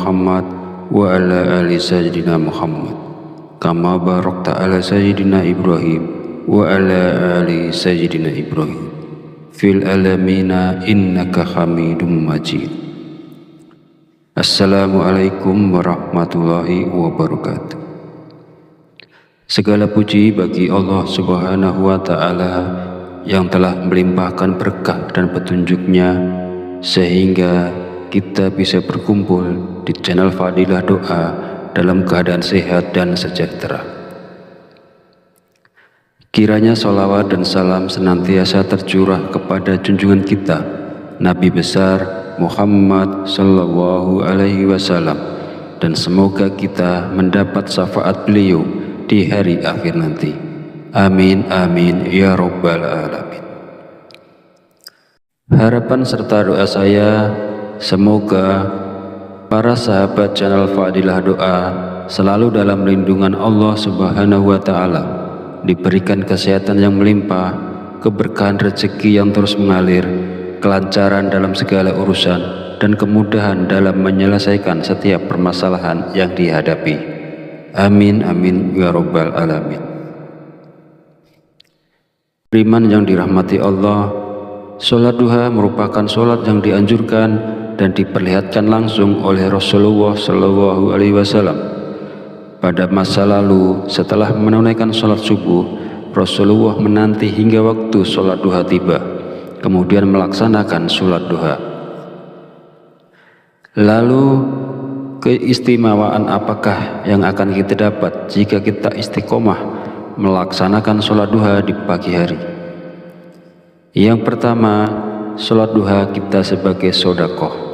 Muhammad wa ala ali sayyidina Muhammad kama barakta ala sayyidina Ibrahim wa ala ali sayyidina Ibrahim fil alamina innaka hamidum majid. Assalamualaikum warahmatullahi wabarakatuh. Segala puji bagi Allah Subhanahu wa ta'ala yang telah melimpahkan berkah dan petunjuknya sehingga kita bisa berkumpul di channel Fadilah Doa dalam keadaan sehat dan sejahtera. Kiranya sholawat dan salam senantiasa tercurah kepada junjungan kita Nabi besar Muhammad Sallallahu Alaihi Wasallam, dan semoga kita mendapat syafaat beliau di hari akhir nanti. Amin amin ya rabbal alamin. Harapan serta doa saya, semoga para sahabat channel Fadilah Doa selalu dalam lindungan Allah Subhanahu wa ta'ala, diberikan kesehatan yang melimpah, keberkahan rezeki yang terus mengalir, kelancaran dalam segala urusan, dan kemudahan dalam menyelesaikan setiap permasalahan yang dihadapi. Amin amin ya rabbal alamin. Beriman yang dirahmati Allah, sholat duha merupakan sholat yang dianjurkan dan diperlihatkan langsung oleh Rasulullah Shallallahu Alaihi Wasallam. Pada masa lalu, setelah menunaikan sholat subuh, Rasulullah menanti hingga waktu sholat duha tiba, kemudian melaksanakan sholat duha. Lalu keistimewaan apakah yang akan kita dapat jika kita istiqomah melaksanakan sholat duha di pagi hari? Yang pertama, sholat duha kita sebagai sedekah.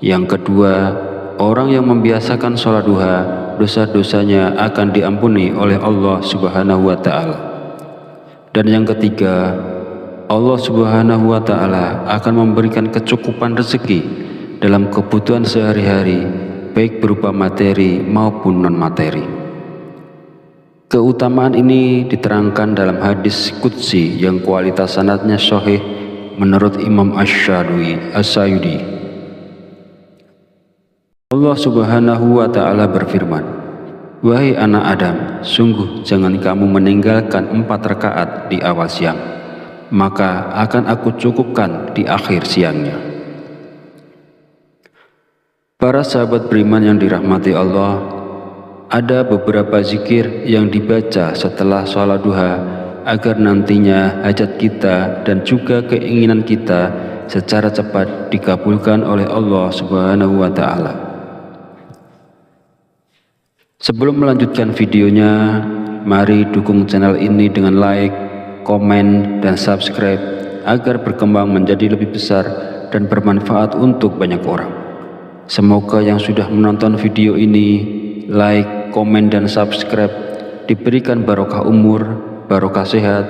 Yang kedua, orang yang membiasakan sholat duha, dosa-dosanya akan diampuni oleh Allah Subhanahu wa ta'ala. Dan yang ketiga, Allah Subhanahu wa ta'ala akan memberikan kecukupan rezeki dalam kebutuhan sehari-hari, baik berupa materi maupun non-materi. Keutamaan ini diterangkan dalam hadis qudsi yang kualitas sanadnya sahih menurut Imam As-Sayudi. Allah Subhanahu wa ta'ala berfirman, "Wahai anak Adam, sungguh jangan kamu meninggalkan 4 rakaat di awal siang, maka akan aku cukupkan di akhir siangnya." Para sahabat beriman yang dirahmati Allah, ada beberapa zikir yang dibaca setelah sholat duha agar nantinya hajat kita dan juga keinginan kita secara cepat dikabulkan oleh Allah Subhanahu wa ta'ala. Sebelum melanjutkan videonya, mari dukung channel ini dengan like, komen, dan subscribe agar berkembang menjadi lebih besar dan bermanfaat untuk banyak orang. Semoga yang sudah menonton video ini, like, komen, dan subscribe diberikan barokah umur, barokah sehat,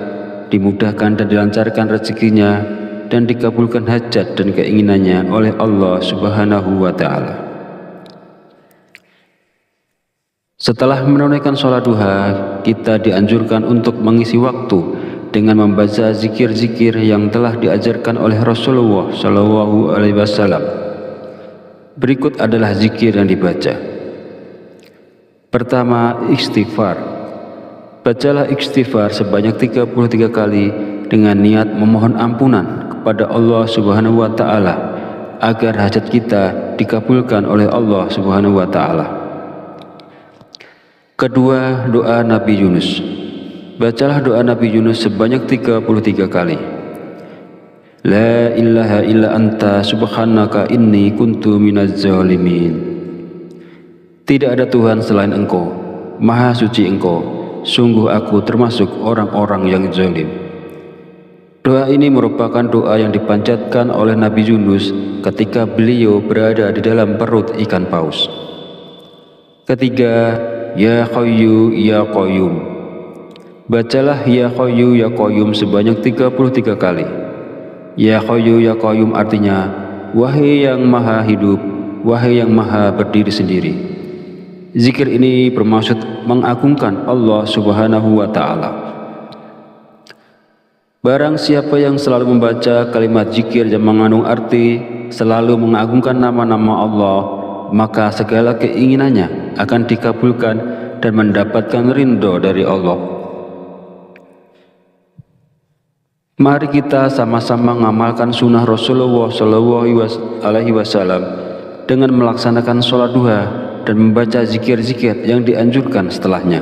dimudahkan dan dilancarkan rezekinya, dan dikabulkan hajat dan keinginannya oleh Allah Subhanahu wa ta'ala. Setelah menunaikan sholat duha, kita dianjurkan untuk mengisi waktu dengan membaca zikir-zikir yang telah diajarkan oleh Rasulullah Shallallahu Alaihi Wasallam. Berikut adalah zikir yang dibaca. Pertama, istighfar. Bacalah istighfar sebanyak 33 kali dengan niat memohon ampunan kepada Allah Subhanahu wa ta'ala agar hajat kita dikabulkan oleh Allah Subhanahu wa ta'ala. Kedua, doa Nabi Yunus. Bacalah doa Nabi Yunus sebanyak 33 kali. La ilaha illa anta subhanaka inni kuntu minaz zalimin. Tidak ada Tuhan selain Engkau, Maha suci Engkau, sungguh aku termasuk orang-orang yang zalim. Doa ini merupakan doa yang dipanjatkan oleh Nabi Yunus ketika beliau berada di dalam perut ikan paus. Ketiga, Ya Hayyu Ya Qayyum. Bacalah Ya Hayyu Ya Qayyum sebanyak 33 kali. Ya Hayyu Ya Qayyum artinya, wahai yang maha hidup, wahai yang maha berdiri sendiri. Zikir ini bermaksud mengagungkan Allah Subhanahu wa ta'ala. Barang siapa yang selalu membaca kalimat zikir yang mengandung arti selalu mengagungkan nama-nama Allah, maka segala keinginannya akan dikabulkan dan mendapatkan ridho dari Allah. Mari kita sama-sama mengamalkan sunnah Rasulullah SAW dengan melaksanakan sholat duha dan membaca zikir-zikir yang dianjurkan setelahnya.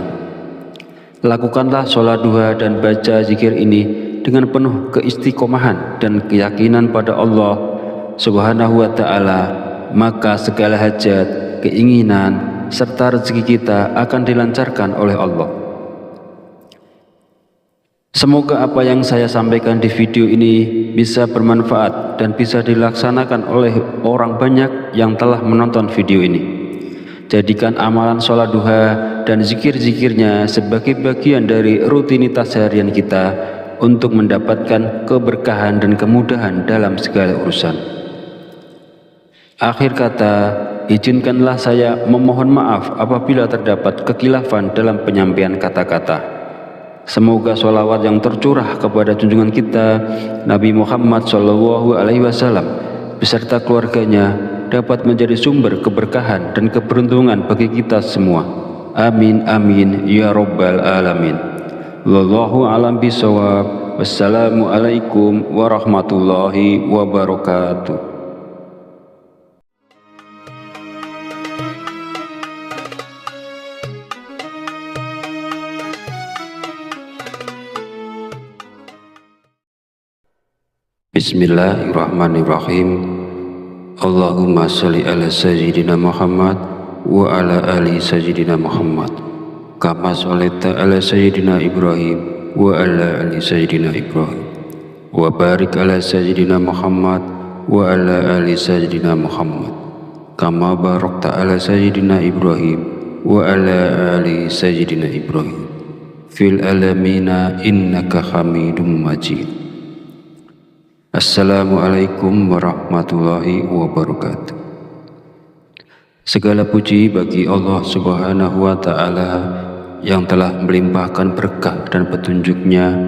Lakukanlah sholat duha dan baca zikir ini dengan penuh keistiqomahan dan keyakinan pada Allah Subhanahu wa Ta'ala, maka segala hajat, keinginan, serta rezeki kita akan dilancarkan oleh Allah. Semoga apa yang saya sampaikan di video ini bisa bermanfaat dan bisa dilaksanakan oleh orang banyak yang telah menonton video ini. Jadikan amalan sholat duha dan zikir-zikirnya sebagai bagian dari rutinitas harian kita untuk mendapatkan keberkahan dan kemudahan dalam segala urusan. Akhir kata, izinkanlah saya memohon maaf apabila terdapat kekhilafan dalam penyampaian kata-kata. Semoga sholawat yang tercurah kepada junjungan kita Nabi Muhammad SAW beserta keluarganya dapat menjadi sumber keberkahan dan keberuntungan bagi kita semua. Amin amin ya rabbal alamin. Wallahu a'lam bishawab. Wassalamualaikum warahmatullahi wabarakatuh. Bismillahirrahmanirrahim. Allahumma sholli ala sayyidina Muhammad wa ala ali sayyidina Muhammad kama sholaita ala sayyidina Ibrahim wa ala ali sayyidina Ibrahim wa barik ala sayyidina Muhammad wa ala ali sayyidina Muhammad kama barakta ala sayyidina Ibrahim wa ala ali sayyidina Ibrahim fil alamina innaka Hamidum Majid. Assalamualaikum warahmatullahi wabarakatuh. Segala puji bagi Allah Subhanahu wa Ta'ala yang telah melimpahkan berkah dan petunjuknya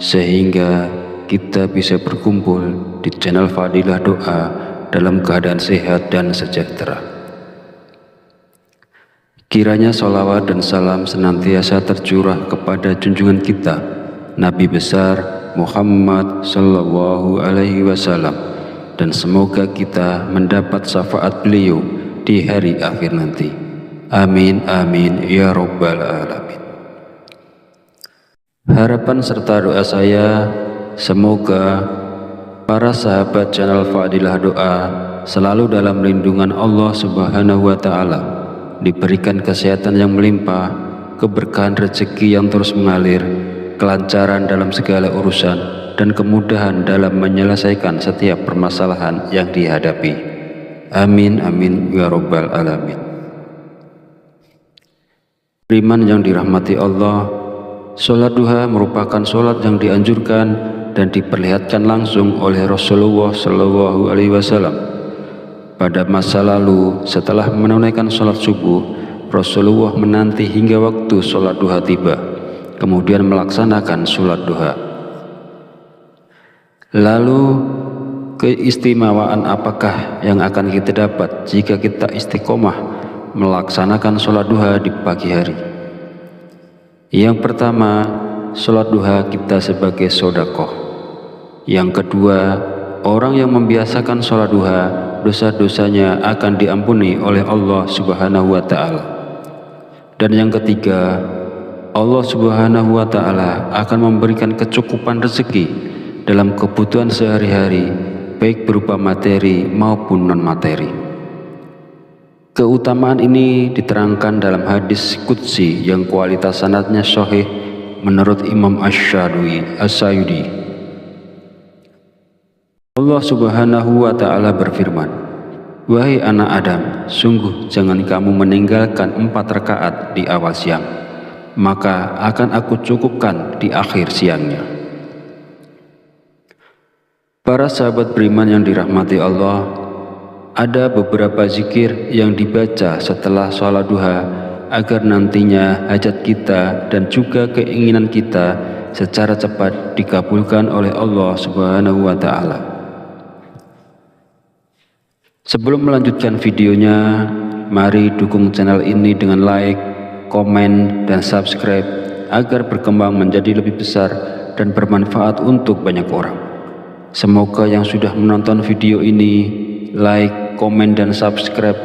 sehingga kita bisa berkumpul di channel Fadilah Doa dalam keadaan sehat dan sejahtera. Kiranya sholawat dan salam senantiasa tercurah kepada junjungan kita Nabi besar Muhammad Sallallahu Alaihi Wasallam, dan semoga kita mendapat syafaat beliau di hari akhir nanti. Amin amin ya rabbal alamin. Harapan serta doa saya, semoga para sahabat channel Fadilah Doa selalu dalam lindungan Allah Subhanahu wa Ta'ala, diberikan kesehatan yang melimpah, keberkahan rezeki yang terus mengalir, kelancaran dalam segala urusan, dan kemudahan dalam menyelesaikan setiap permasalahan yang dihadapi. Amin amin ya rabbal alamin. Beriman yang dirahmati Allah, sholat duha merupakan sholat yang dianjurkan dan diperlihatkan langsung oleh Rasulullah Shallallahu Alaihi Wasallam. Pada masa lalu, setelah menunaikan sholat subuh, Rasulullah menanti hingga waktu sholat duha tiba, kemudian melaksanakan sholat duha. Lalu, keistimewaan apakah yang akan kita dapat jika kita istiqomah melaksanakan sholat duha di pagi hari? Yang pertama, sholat duha kita sebagai sedekah. Yang kedua, orang yang membiasakan sholat duha, dosa-dosanya akan diampuni oleh Allah Subhanahu wa Ta'ala. Dan yang ketiga, Allah Subhanahu wa Ta'ala akan memberikan kecukupan rezeki dalam kebutuhan sehari-hari, baik berupa materi maupun non-materi. Keutamaan ini diterangkan dalam hadis qudsi yang kualitas sanadnya sahih menurut Imam Asy-Syayudi. Allah Subhanahu wa Ta'ala berfirman, "Wahai anak Adam, sungguh jangan kamu meninggalkan 4 rakaat di awal siang, maka akan aku cukupkan di akhir siangnya." Para sahabat beriman yang dirahmati Allah, ada beberapa zikir yang dibaca setelah sholat duha agar nantinya hajat kita dan juga keinginan kita secara cepat dikabulkan oleh Allah Subhanahu wa Ta'ala. Sebelum melanjutkan videonya, mari dukung channel ini dengan like, komen, dan subscribe agar berkembang menjadi lebih besar dan bermanfaat untuk banyak orang. Semoga yang sudah menonton video ini, like, komen, dan subscribe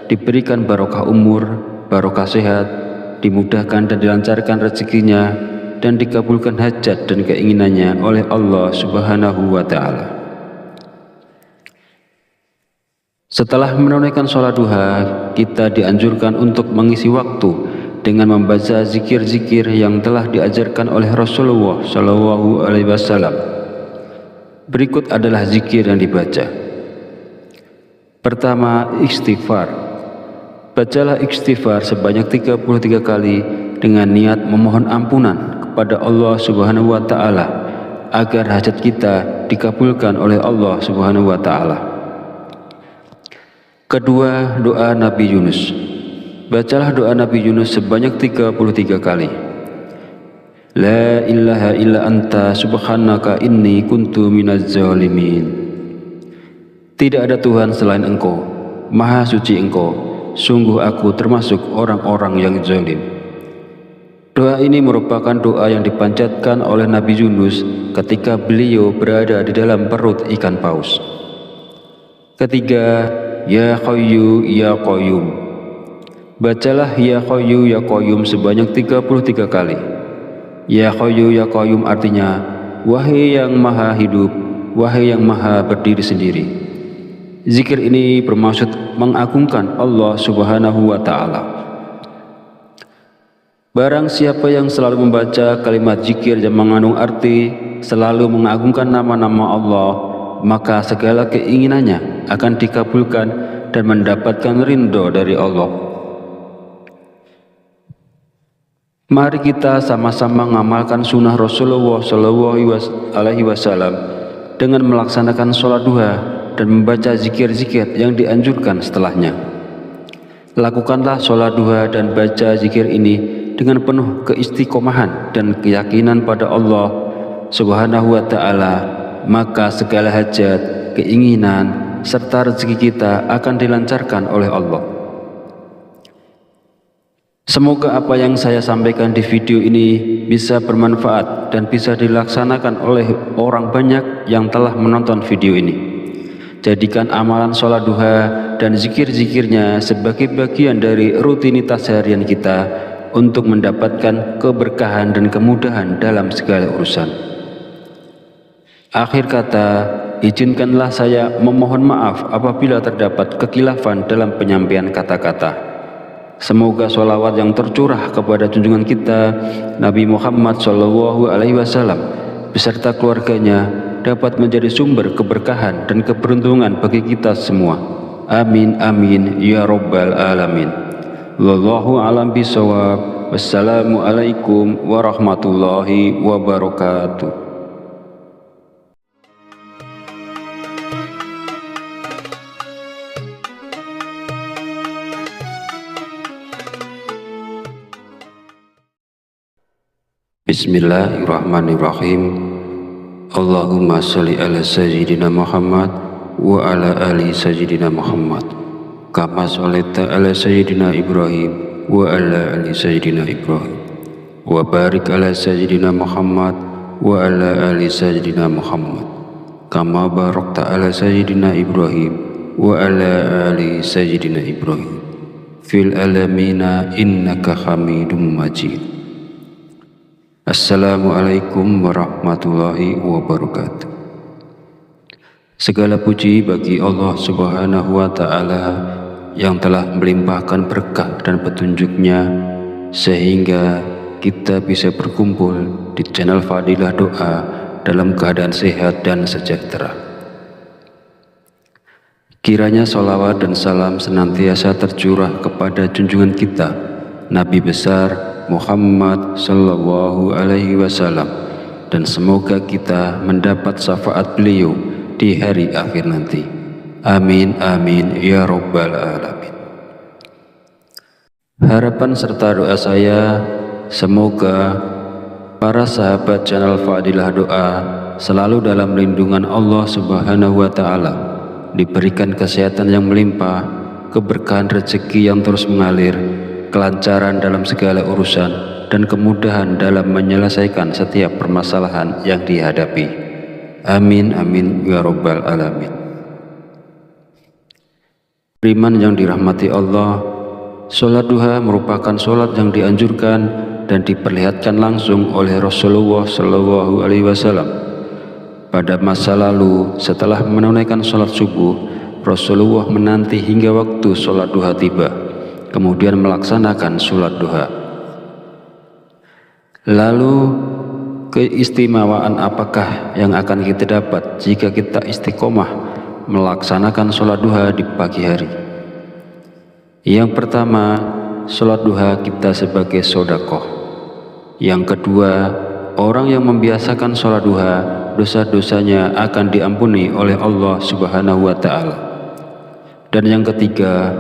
diberikan barokah umur, barokah sehat, dimudahkan dan dilancarkan rezekinya, dan dikabulkan hajat dan keinginannya oleh Allah Subhanahu wa Ta'ala. Setelah menunaikan sholat duha, kita dianjurkan untuk mengisi waktu dengan membaca zikir-zikir yang telah diajarkan oleh Rasulullah Shallallahu Alaihi Wasallam. Berikut adalah zikir yang dibaca. Pertama, istighfar. Bacalah istighfar sebanyak 33 kali dengan niat memohon ampunan kepada Allah Subhanahu wa Ta'ala agar hajat kita dikabulkan oleh Allah Subhanahu wa Ta'ala. Kedua, doa Nabi Yunus. Bacalah doa Nabi Yunus sebanyak 33 kali. La ilaha illa anta subhanaka inni kuntu minaz zalimin. Tidak ada Tuhan selain Engkau, Maha Suci Engkau, sungguh aku termasuk orang-orang yang zalim. Doa ini merupakan doa yang dipanjatkan oleh Nabi Yunus ketika beliau berada di dalam perut ikan paus. Ketiga, Ya Hayyu Ya Qayyum. Bacalah Ya Hayyu Ya Qayyum sebanyak 33 kali. Ya Hayyu Ya Qayyum artinya, wahai yang maha hidup, wahai yang maha berdiri sendiri. Zikir ini bermaksud mengagungkan Allah Subhanahu wa Ta'ala. Barang siapa yang selalu membaca kalimat zikir yang mengandung arti selalu mengagungkan nama-nama Allah, maka segala keinginannya akan dikabulkan dan mendapatkan ridho dari Allah. Mari kita sama-sama mengamalkan sunnah Rasulullah Shallallahu Alaihi Wasallam dengan melaksanakan sholat duha dan membaca zikir-zikir yang dianjurkan setelahnya. Lakukanlah sholat duha dan baca zikir ini dengan penuh keistiqomahan dan keyakinan pada Allah Subhanahu wa Ta'ala, maka segala hajat, keinginan, serta rezeki kita akan dilancarkan oleh Allah. Semoga apa yang saya sampaikan di video ini bisa bermanfaat dan bisa dilaksanakan oleh orang banyak yang telah menonton video ini. Jadikan amalan sholat duha dan zikir-zikirnya sebagai bagian dari rutinitas harian kita untuk mendapatkan keberkahan dan kemudahan dalam segala urusan. Akhir kata, izinkanlah saya memohon maaf apabila terdapat kekhilafan dalam penyampaian kata-kata. Semoga sholawat yang tercurah kepada junjungan kita Nabi Muhammad Shallallahu Alaihi Wasallam beserta keluarganya dapat menjadi sumber keberkahan dan keberuntungan bagi kita semua. Amin amin ya rabbal alamin. Wallahu a'lam bishawab. Wassalamualaikum warahmatullahi wabarakatuh. Bismillahirrahmanirrahim. Allahumma sholli ala sayyidina Muhammad wa ala ali sayyidina Muhammad kama sholaita ala sayyidina Ibrahim wa ala ali sayyidina Ibrahim wa barik ala sayyidina Muhammad wa ala ali sayyidina Muhammad kama barakta ala sayyidina Ibrahim wa ala ali sayyidina Ibrahim fil alamina innaka Hamidum Majid. Assalamualaikum warahmatullahi wabarakatuh. Segala puji bagi Allah Subhanahu wa Ta'ala yang telah melimpahkan berkah dan petunjuknya sehingga kita bisa berkumpul di channel Fadilah Doa dalam keadaan sehat dan sejahtera. Kiranya sholawat dan salam senantiasa tercurah kepada junjungan kita Nabi besar Muhammad Sallallahu Alaihi Wasallam, dan semoga kita mendapat syafaat beliau di hari akhir nanti. Amin amin ya rabbal alamin. Harapan serta doa saya, semoga para sahabat channel Fadilah Doa selalu dalam lindungan Allah Subhanahu wa Ta'ala, diberikan kesehatan yang melimpah, keberkahan rezeki yang terus mengalir, kelancaran dalam segala urusan, dan kemudahan dalam menyelesaikan setiap permasalahan yang dihadapi. Amin amin ya rabbal alamin. Beriman yang dirahmati Allah, sholat duha merupakan sholat yang dianjurkan dan diperlihatkan langsung oleh Rasulullah Shallallahu Alaihi Wasallam. Pada masa lalu, setelah menunaikan sholat subuh, Rasulullah menanti hingga waktu sholat duha tiba, kemudian melaksanakan sholat duha. Lalu, keistimewaan apakah yang akan kita dapat jika kita istiqomah melaksanakan sholat duha di pagi hari? Yang pertama, sholat duha kita sebagai sodakoh. Yang kedua, orang yang membiasakan sholat duha, dosa-dosanya akan diampuni oleh Allah Subhanahu wa Ta'ala. Dan yang ketiga,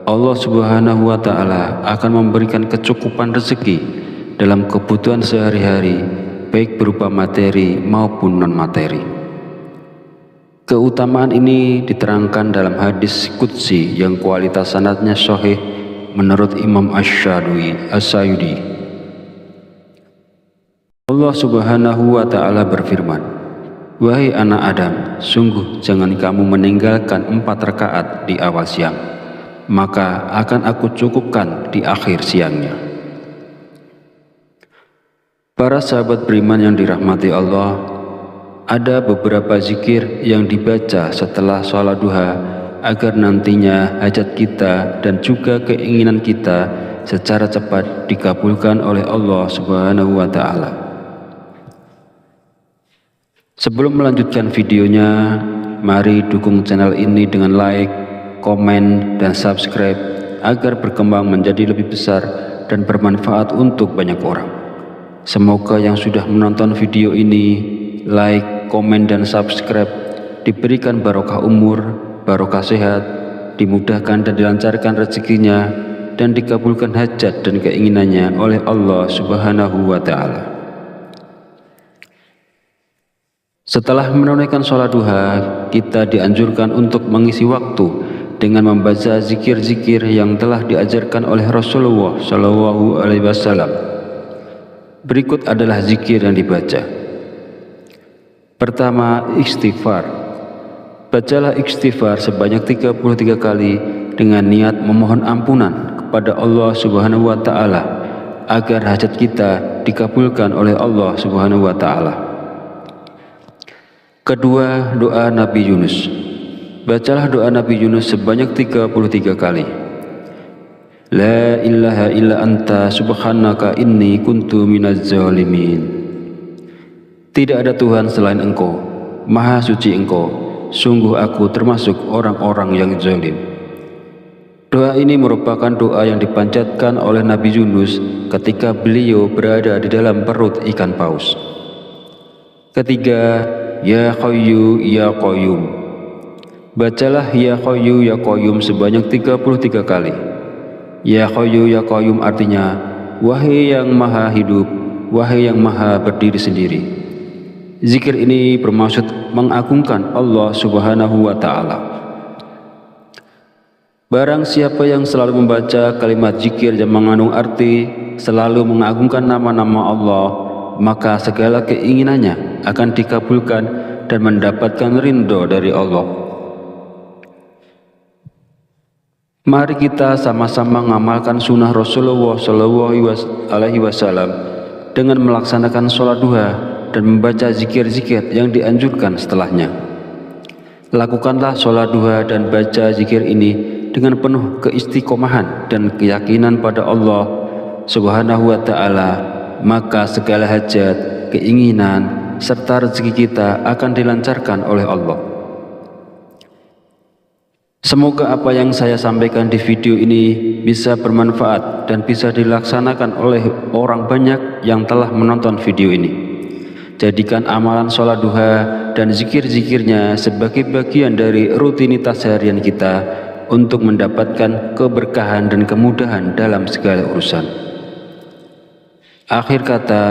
Allah Subhanahu wa Ta'ala akan memberikan kecukupan rezeki dalam kebutuhan sehari-hari, baik berupa materi maupun non-materi. Keutamaan ini diterangkan dalam hadis qudsi yang kualitas sanadnya sahih menurut Imam Asy-Syayudi. Allah Subhanahu wa Ta'ala berfirman, "Wahai anak Adam, sungguh jangan kamu meninggalkan 4 rakaat di awal siang, maka akan aku cukupkan di akhir siangnya." Para sahabat beriman yang dirahmati Allah, ada beberapa zikir yang dibaca setelah sholat duha agar nantinya hajat kita dan juga keinginan kita secara cepat dikabulkan oleh Allah Subhanahu wa Ta'ala. Sebelum melanjutkan videonya, mari dukung channel ini dengan like, komen, dan subscribe agar berkembang menjadi lebih besar dan bermanfaat untuk banyak orang. Semoga yang sudah menonton video ini, like, komen, dan subscribe diberikan barokah umur, barokah sehat, dimudahkan dan dilancarkan rezekinya, dan dikabulkan hajat dan keinginannya oleh Allah Subhanahu wa Ta'ala. Setelah menunaikan sholat duha, kita dianjurkan untuk mengisi waktu dengan membaca zikir-zikir yang telah diajarkan oleh Rasulullah Shallallahu Alaihi Wasallam. Berikut adalah zikir yang dibaca. Pertama, istighfar. Bacalah istighfar sebanyak 33 kali dengan niat memohon ampunan kepada Allah Subhanahu wa Ta'ala agar hajat kita dikabulkan oleh Allah Subhanahu wa Ta'ala. Kedua, doa Nabi Yunus. Bacalah doa Nabi Yunus sebanyak 33 kali. La ilaha illa anta subhanaka inni kuntu minaz zalimin. Tidak ada Tuhan selain Engkau, Maha Suci Engkau, sungguh aku termasuk orang-orang yang zalim. Doa ini merupakan doa yang dipanjatkan oleh Nabi Yunus ketika beliau berada di dalam perut ikan paus. Ketiga, Ya Qayyu Ya Qayyum. Bacalah Ya Qayyu Ya Qayyum sebanyak 33 kali. Ya Qayyu Ya Qayyum artinya, wahai yang maha hidup, wahai yang maha berdiri sendiri. Zikir ini bermaksud mengagungkan Allah Subhanahu wa Ta'ala. Barang siapa yang selalu membaca kalimat zikir yang mengandung arti selalu mengagungkan nama-nama Allah, maka segala keinginannya akan dikabulkan dan mendapatkan ridho dari Allah. Mari kita sama-sama mengamalkan sunnah Rasulullah SAW dengan melaksanakan sholat duha dan membaca zikir-zikir yang dianjurkan setelahnya. Lakukanlah sholat duha dan baca zikir ini dengan penuh keistiqomahan dan keyakinan pada Allah Subhanahu wa Ta'ala, maka segala hajat, keinginan, serta rezeki kita akan dilancarkan oleh Allah. Semoga apa yang saya sampaikan di video ini bisa bermanfaat dan bisa dilaksanakan oleh orang banyak yang telah menonton video ini. Jadikan amalan sholat duha dan zikir-zikirnya sebagai bagian dari rutinitas harian kita untuk mendapatkan keberkahan dan kemudahan dalam segala urusan. Akhir kata,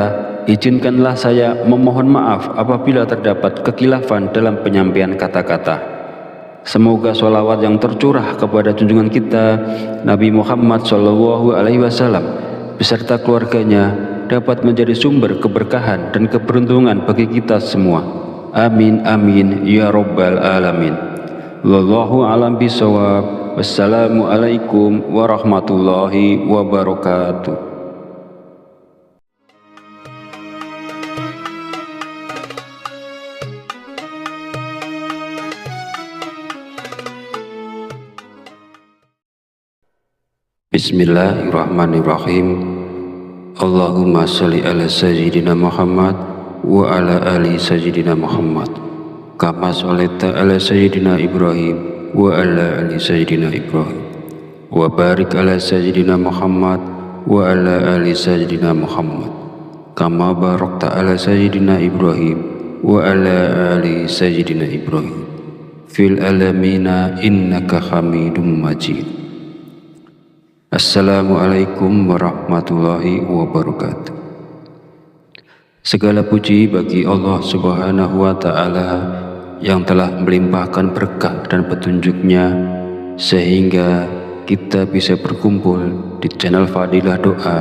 izinkanlah saya memohon maaf apabila terdapat kekhilafan dalam penyampaian kata-kata. Semoga sholawat yang tercurah kepada junjungan kita Nabi Muhammad SAW beserta keluarganya dapat menjadi sumber keberkahan dan keberuntungan bagi kita semua. Amin amin ya rabbal alamin. Wallahu a'lam bishawab. Wassalamualaikum warahmatullahi wabarakatuh. Bismillahirrahmanirrahim. Allahumma sholli ala sayyidina Muhammad wa ala ali sayyidina Muhammad kama sholaita ala sayyidina Ibrahim wa ala ali sayyidina Ibrahim wa barik ala sayyidina Muhammad wa ala ali sayyidina Muhammad kama barakta ala sayyidina Ibrahim wa ala ali sayyidina Ibrahim fil alamina innaka hamidum majid. Assalamualaikum warahmatullahi wabarakatuh. Segala puji bagi Allah Subhanahu wa Ta'ala yang telah melimpahkan berkah dan petunjuknya sehingga kita bisa berkumpul di channel Fadilah Doa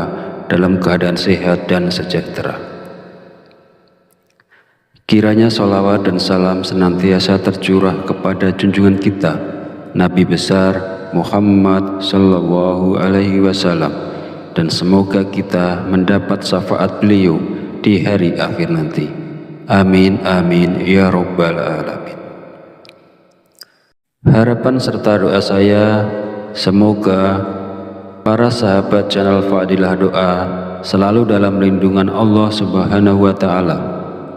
dalam keadaan sehat dan sejahtera. Kiranya sholawat dan salam senantiasa tercurah kepada junjungan kita Nabi besar Muhammad sallallahu alaihi wasallam, dan semoga kita mendapat syafaat beliau di hari akhir nanti. Amin amin ya rabbal alamin. Harapan serta doa saya semoga para sahabat channel Fadilah Doa selalu dalam lindungan Allah Subhanahu wa Ta'ala,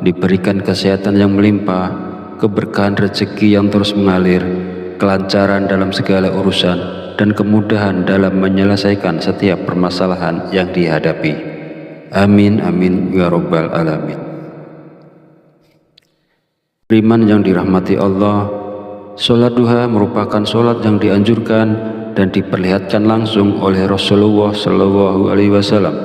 diberikan kesehatan yang melimpah, keberkahan rezeki yang terus mengalir, kelancaran dalam segala urusan, dan kemudahan dalam menyelesaikan setiap permasalahan yang dihadapi. Amin amin ya rabbal alamin. Beriman yang dirahmati Allah, sholat duha merupakan sholat yang dianjurkan dan diperlihatkan langsung oleh Rasulullah SAW.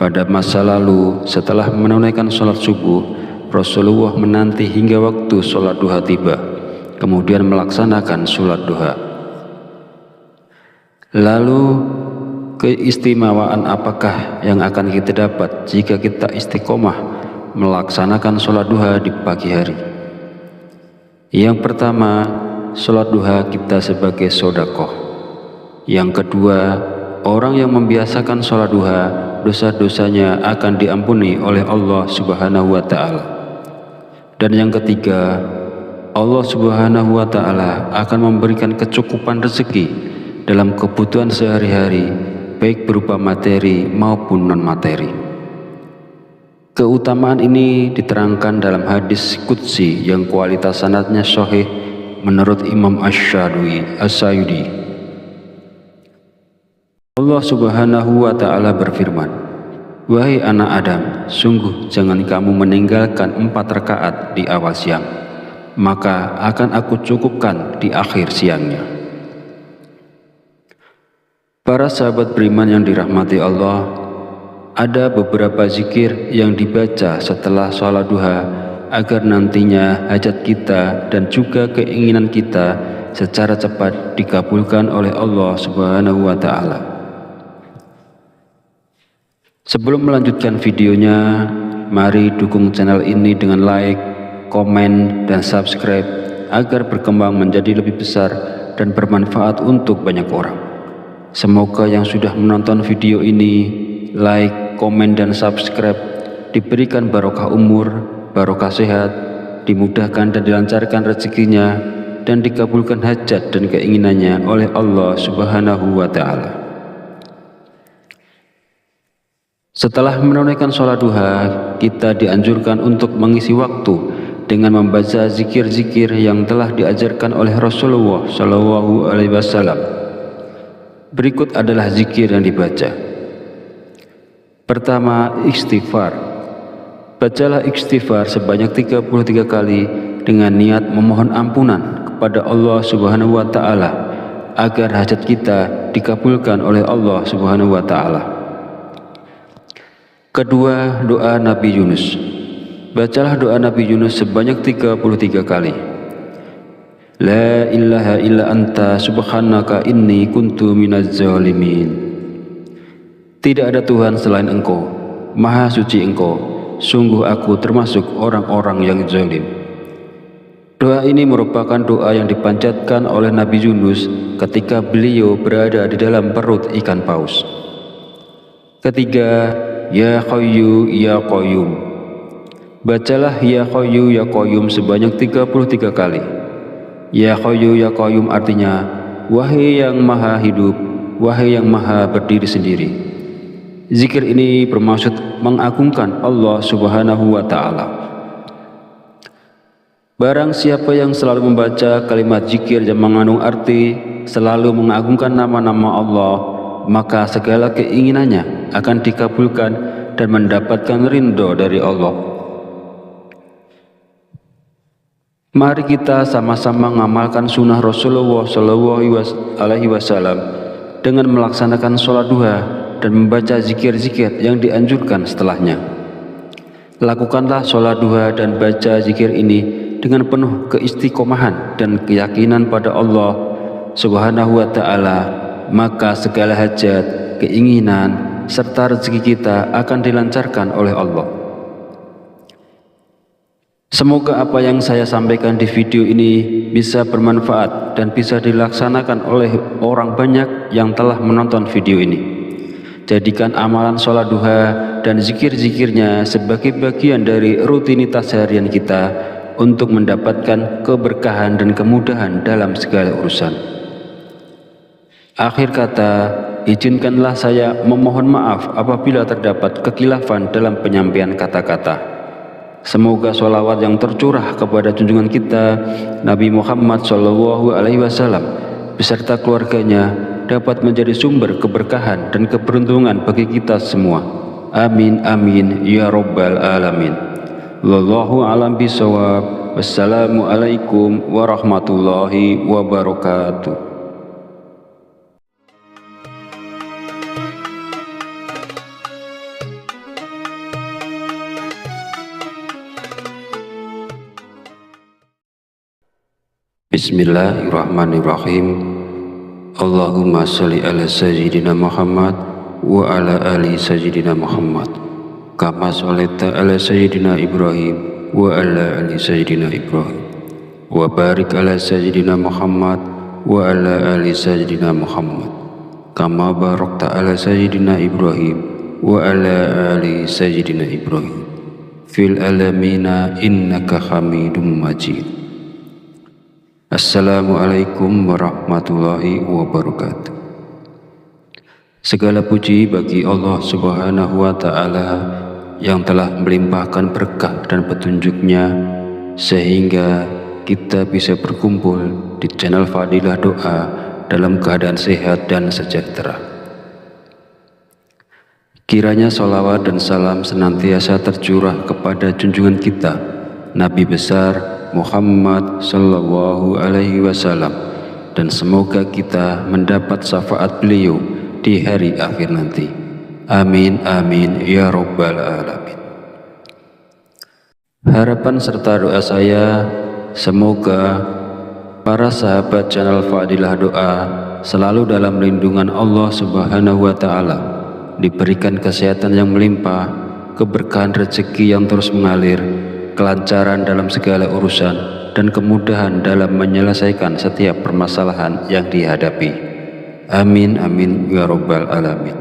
Pada masa lalu, setelah menunaikan sholat subuh, Rasulullah menanti hingga waktu sholat duha tiba, kemudian melaksanakan sholat duha. Lalu keistimewaan apakah yang akan kita dapat jika kita istiqomah melaksanakan sholat duha di pagi hari? Yang pertama, sholat duha kita sebagai sedekah. Yang kedua, orang yang membiasakan sholat duha, dosa-dosanya akan diampuni oleh Allah Subhanahu wa Ta'ala. Dan yang ketiga, Allah Subhanahu wa Ta'ala akan memberikan kecukupan rezeki dalam kebutuhan sehari-hari, baik berupa materi maupun non-materi. Keutamaan ini diterangkan dalam hadis qudsi yang kualitas sanadnya sahih menurut Imam Asy-Syayudi. Allah Subhanahu wa Ta'ala berfirman, "Wahai anak Adam, sungguh jangan kamu meninggalkan 4 rakaat di awal siang, maka akan aku cukupkan di akhir siangnya." Para sahabat beriman yang dirahmati Allah, ada beberapa zikir yang dibaca setelah sholat duha agar nantinya hajat kita dan juga keinginan kita secara cepat dikabulkan oleh Allah Subhanahu wa Ta'ala. Sebelum melanjutkan videonya, mari dukung channel ini dengan like, komen, dan subscribe agar berkembang menjadi lebih besar dan bermanfaat untuk banyak orang. Semoga yang sudah menonton video ini, like, komen, dan subscribe diberikan barokah umur, barokah sehat, dimudahkan dan dilancarkan rezekinya, dan dikabulkan hajat dan keinginannya oleh Allah Subhanahu wa Ta'ala. Setelah menunaikan sholat duha, kita dianjurkan untuk mengisi waktu dengan membaca zikir-zikir yang telah diajarkan oleh Rasulullah SAW. Berikut adalah zikir yang dibaca. Pertama, istighfar. Bacalah istighfar sebanyak 33 kali dengan niat memohon ampunan kepada Allah Subhanahu wa Ta'ala agar hajat kita dikabulkan oleh Allah Subhanahu wa Ta'ala. Kedua, doa Nabi Yunus. Bacalah doa Nabi Yunus sebanyak 33 kali. La ilaha illa anta subhanaka inni kuntu minaz zalimin. Tidak ada Tuhan selain Engkau, Maha suci Engkau, sungguh aku termasuk orang-orang yang zalim. Doa ini merupakan doa yang dipanjatkan oleh Nabi Yunus ketika beliau berada di dalam perut ikan paus. Ketiga, Ya Hayyu Ya Qayyum. Bacalah Ya Hayyu Ya Qayyum sebanyak 33 kali. Ya Hayyu Ya Qayyum artinya, wahai yang maha hidup, wahai yang maha berdiri sendiri. Zikir ini bermaksud mengagungkan Allah Subhanahu wa Ta'ala. Barang siapa yang selalu membaca kalimat zikir yang mengandung arti selalu mengagungkan nama-nama Allah, maka segala keinginannya akan dikabulkan dan mendapatkan ridho dari Allah. Mari kita sama-sama mengamalkan sunnah Rasulullah SAW dengan melaksanakan sholat duha dan membaca zikir-zikir yang dianjurkan setelahnya. Lakukanlah sholat duha dan baca zikir ini dengan penuh keistiqomahan dan keyakinan pada Allah Subhanahu wa Ta'ala, maka segala hajat, keinginan, serta rezeki kita akan dilancarkan oleh Allah. Semoga apa yang saya sampaikan di video ini bisa bermanfaat dan bisa dilaksanakan oleh orang banyak yang telah menonton video ini. Jadikan amalan sholat duha dan zikir-zikirnya sebagai bagian dari rutinitas harian kita untuk mendapatkan keberkahan dan kemudahan dalam segala urusan. Akhir kata, izinkanlah saya memohon maaf apabila terdapat kekhilafan dalam penyampaian kata-kata. Semoga sholawat yang tercurah kepada junjungan kita Nabi Muhammad SAW beserta keluarganya dapat menjadi sumber keberkahan dan keberuntungan bagi kita semua. Amin amin ya rabbal alamin. Wallahu a'lam bishawab. Wassalamualaikum warahmatullahi wabarakatuh. Bismillahirrahmanirrahim. Allahumma sholli ala sayyidina Muhammad wa ala ali sayyidina Muhammad kama sholaita ala sayyidina Ibrahim wa ala ali sayyidina Ibrahim wa barik ala sayyidina Muhammad wa ala ali sayyidina Muhammad kama barakta ala sayyidina Ibrahim wa ala ali sayyidina Ibrahim fil alamina innaka Hamidum Majid. Assalamualaikum warahmatullahi wabarakatuh. Segala puji bagi Allah Subhanahu wa Ta'ala yang telah melimpahkan berkah dan petunjuknya sehingga kita bisa berkumpul di channel Fadilah Doa dalam keadaan sehat dan sejahtera. Kiranya sholawat dan salam senantiasa tercurah kepada junjungan kita Nabi besar Muhammad sallallahu alaihi wasallam, dan semoga kita mendapat syafaat beliau di hari akhir nanti. Amin amin ya rabbal alamin. Harapan serta doa saya semoga para sahabat channel Fadilah Doa selalu dalam lindungan Allah Subhanahu wa Ta'ala, diberikan kesehatan yang melimpah, keberkahan rezeki yang terus mengalir, kelancaran dalam segala urusan, dan kemudahan dalam menyelesaikan setiap permasalahan yang dihadapi. Amin amin ya rabbal alamin.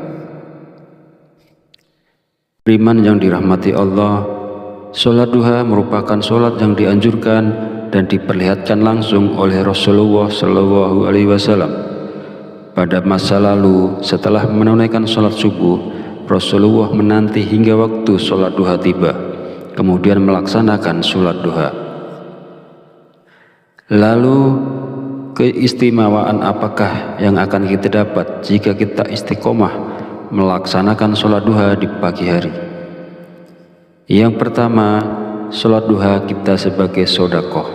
Beriman yang dirahmati Allah, sholat duha merupakan sholat yang dianjurkan dan diperlihatkan langsung oleh Rasulullah SAW. Pada masa lalu, setelah menunaikan sholat subuh, Rasulullah menanti hingga waktu sholat duha tiba, kemudian melaksanakan sholat duha. Lalu keistimewaan apakah yang akan kita dapat jika kita istiqomah melaksanakan sholat duha di pagi hari? Yang pertama, sholat duha kita sebagai sedekah.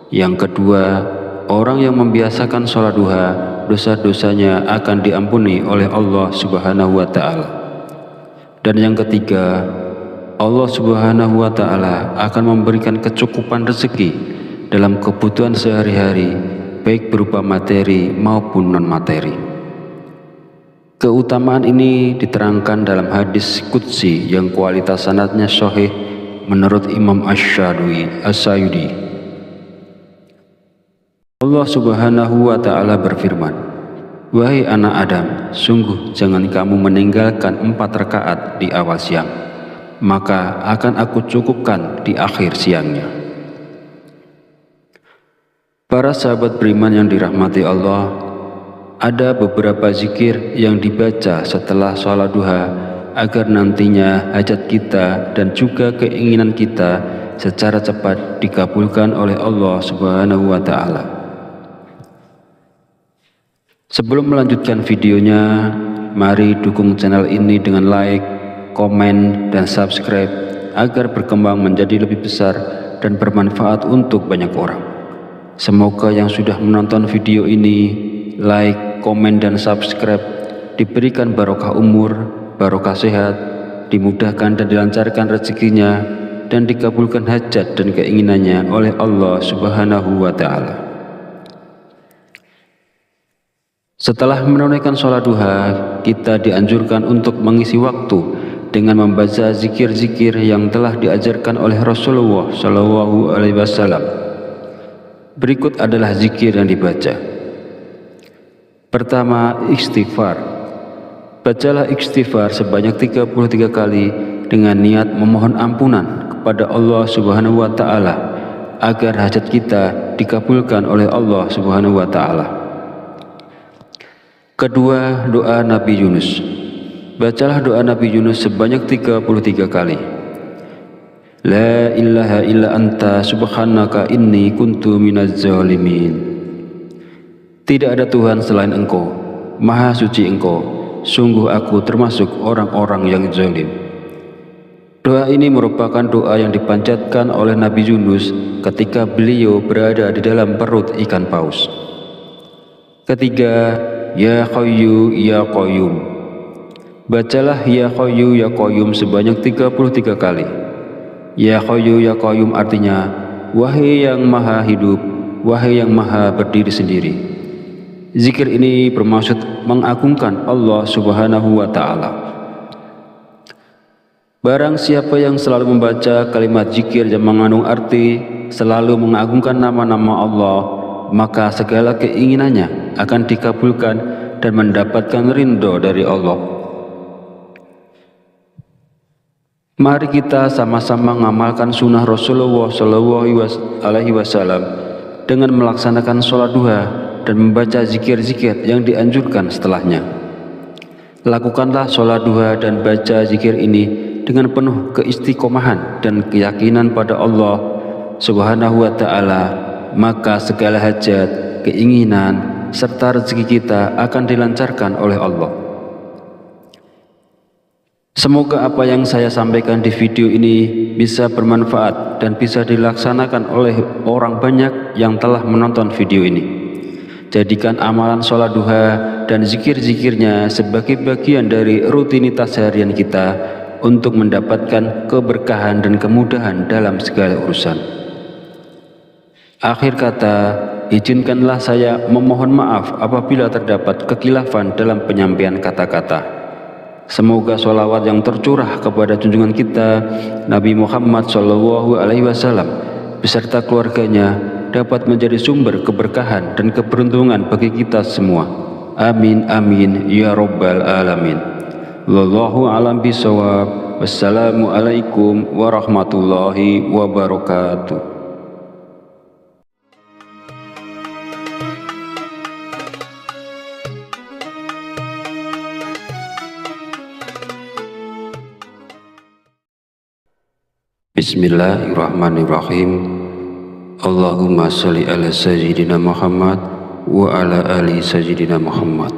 Yang kedua, orang yang membiasakan sholat duha, dosa-dosanya akan diampuni oleh Allah Subhanahu wa Ta'ala. Dan yang ketiga, Allah Subhanahu wa Ta'ala akan memberikan kecukupan rezeki dalam kebutuhan sehari-hari, baik berupa materi maupun non-materi. Keutamaan ini diterangkan dalam hadis qudsi yang kualitas sanadnya sahih menurut Imam Asy-Syayudi. Allah Subhanahu wa Ta'ala berfirman, "Wahai anak Adam, sungguh jangan kamu meninggalkan 4 rakaat di awal siang, maka akan aku cukupkan di akhir siangnya." Para sahabat beriman yang dirahmati Allah, ada beberapa zikir yang dibaca setelah sholat duha agar nantinya hajat kita dan juga keinginan kita secara cepat dikabulkan oleh Allah Subhanahu wa Ta'ala. Sebelum melanjutkan videonya, mari dukung channel ini dengan like, komen, dan subscribe agar berkembang menjadi lebih besar dan bermanfaat untuk banyak orang. Semoga yang sudah menonton video ini, like, komen, dan subscribe diberikan barokah umur, barokah sehat, dimudahkan dan dilancarkan rezekinya, dan dikabulkan hajat dan keinginannya oleh Allah Subhanahu wa Ta'ala. Setelah menunaikan sholat duha, kita dianjurkan untuk mengisi waktu dengan membaca zikir-zikir yang telah diajarkan oleh Rasulullah SAW. Berikut adalah zikir yang dibaca. Pertama, istighfar. Bacalah istighfar sebanyak 33 kali dengan niat memohon ampunan kepada Allah Subhanahu wa Ta'ala agar hajat kita dikabulkan oleh Allah Subhanahu wa Ta'ala. Kedua, doa Nabi Yunus. Bacalah doa Nabi Yunus sebanyak 33 kali. La ilaha illa anta subhanaka inni kuntu minaz zalimin. Tidak ada Tuhan selain Engkau, Maha suci Engkau, sungguh aku termasuk orang-orang yang zalim. Doa ini merupakan doa yang dipanjatkan oleh Nabi Yunus ketika beliau berada di dalam perut ikan paus. Ketiga, Ya Hayyu Ya Qayyum. Bacalah Ya Hayyu Ya Qayyum sebanyak 33 kali. Ya Hayyu Ya Qayyum artinya, wahai yang maha hidup, wahai yang maha berdiri sendiri. Zikir ini bermaksud mengagungkan Allah Subhanahu wa Ta'ala. Barang siapa yang selalu membaca kalimat zikir yang mengandung arti selalu mengagungkan nama-nama Allah, maka segala keinginannya akan dikabulkan dan mendapatkan ridho dari Allah. Mari kita sama-sama mengamalkan sunnah Rasulullah SAW dengan melaksanakan sholat duha dan membaca zikir-zikir yang dianjurkan setelahnya. Lakukanlah sholat duha dan baca zikir ini dengan penuh keistiqomahan dan keyakinan pada Allah Subhanahu wa Ta'ala, maka segala hajat, keinginan, serta rezeki kita akan dilancarkan oleh Allah. Semoga apa yang saya sampaikan di video ini bisa bermanfaat dan bisa dilaksanakan oleh orang banyak yang telah menonton video ini. Jadikan amalan sholat duha dan zikir-zikirnya sebagai bagian dari rutinitas harian kita untuk mendapatkan keberkahan dan kemudahan dalam segala urusan. Akhir kata, izinkanlah saya memohon maaf apabila terdapat kekhilafan dalam penyampaian kata-kata. Semoga sholawat yang tercurah kepada junjungan kita Nabi Muhammad SAW beserta keluarganya dapat menjadi sumber keberkahan dan keberuntungan bagi kita semua. Amin amin ya rabbal alamin. Wallahu a'lam bishawab. Wassalamualaikum warahmatullahi wabarakatuh. Bismillahirrahmanirrahim. Allahumma sholli ala sayyidina Muhammad wa ala ali sayyidina Muhammad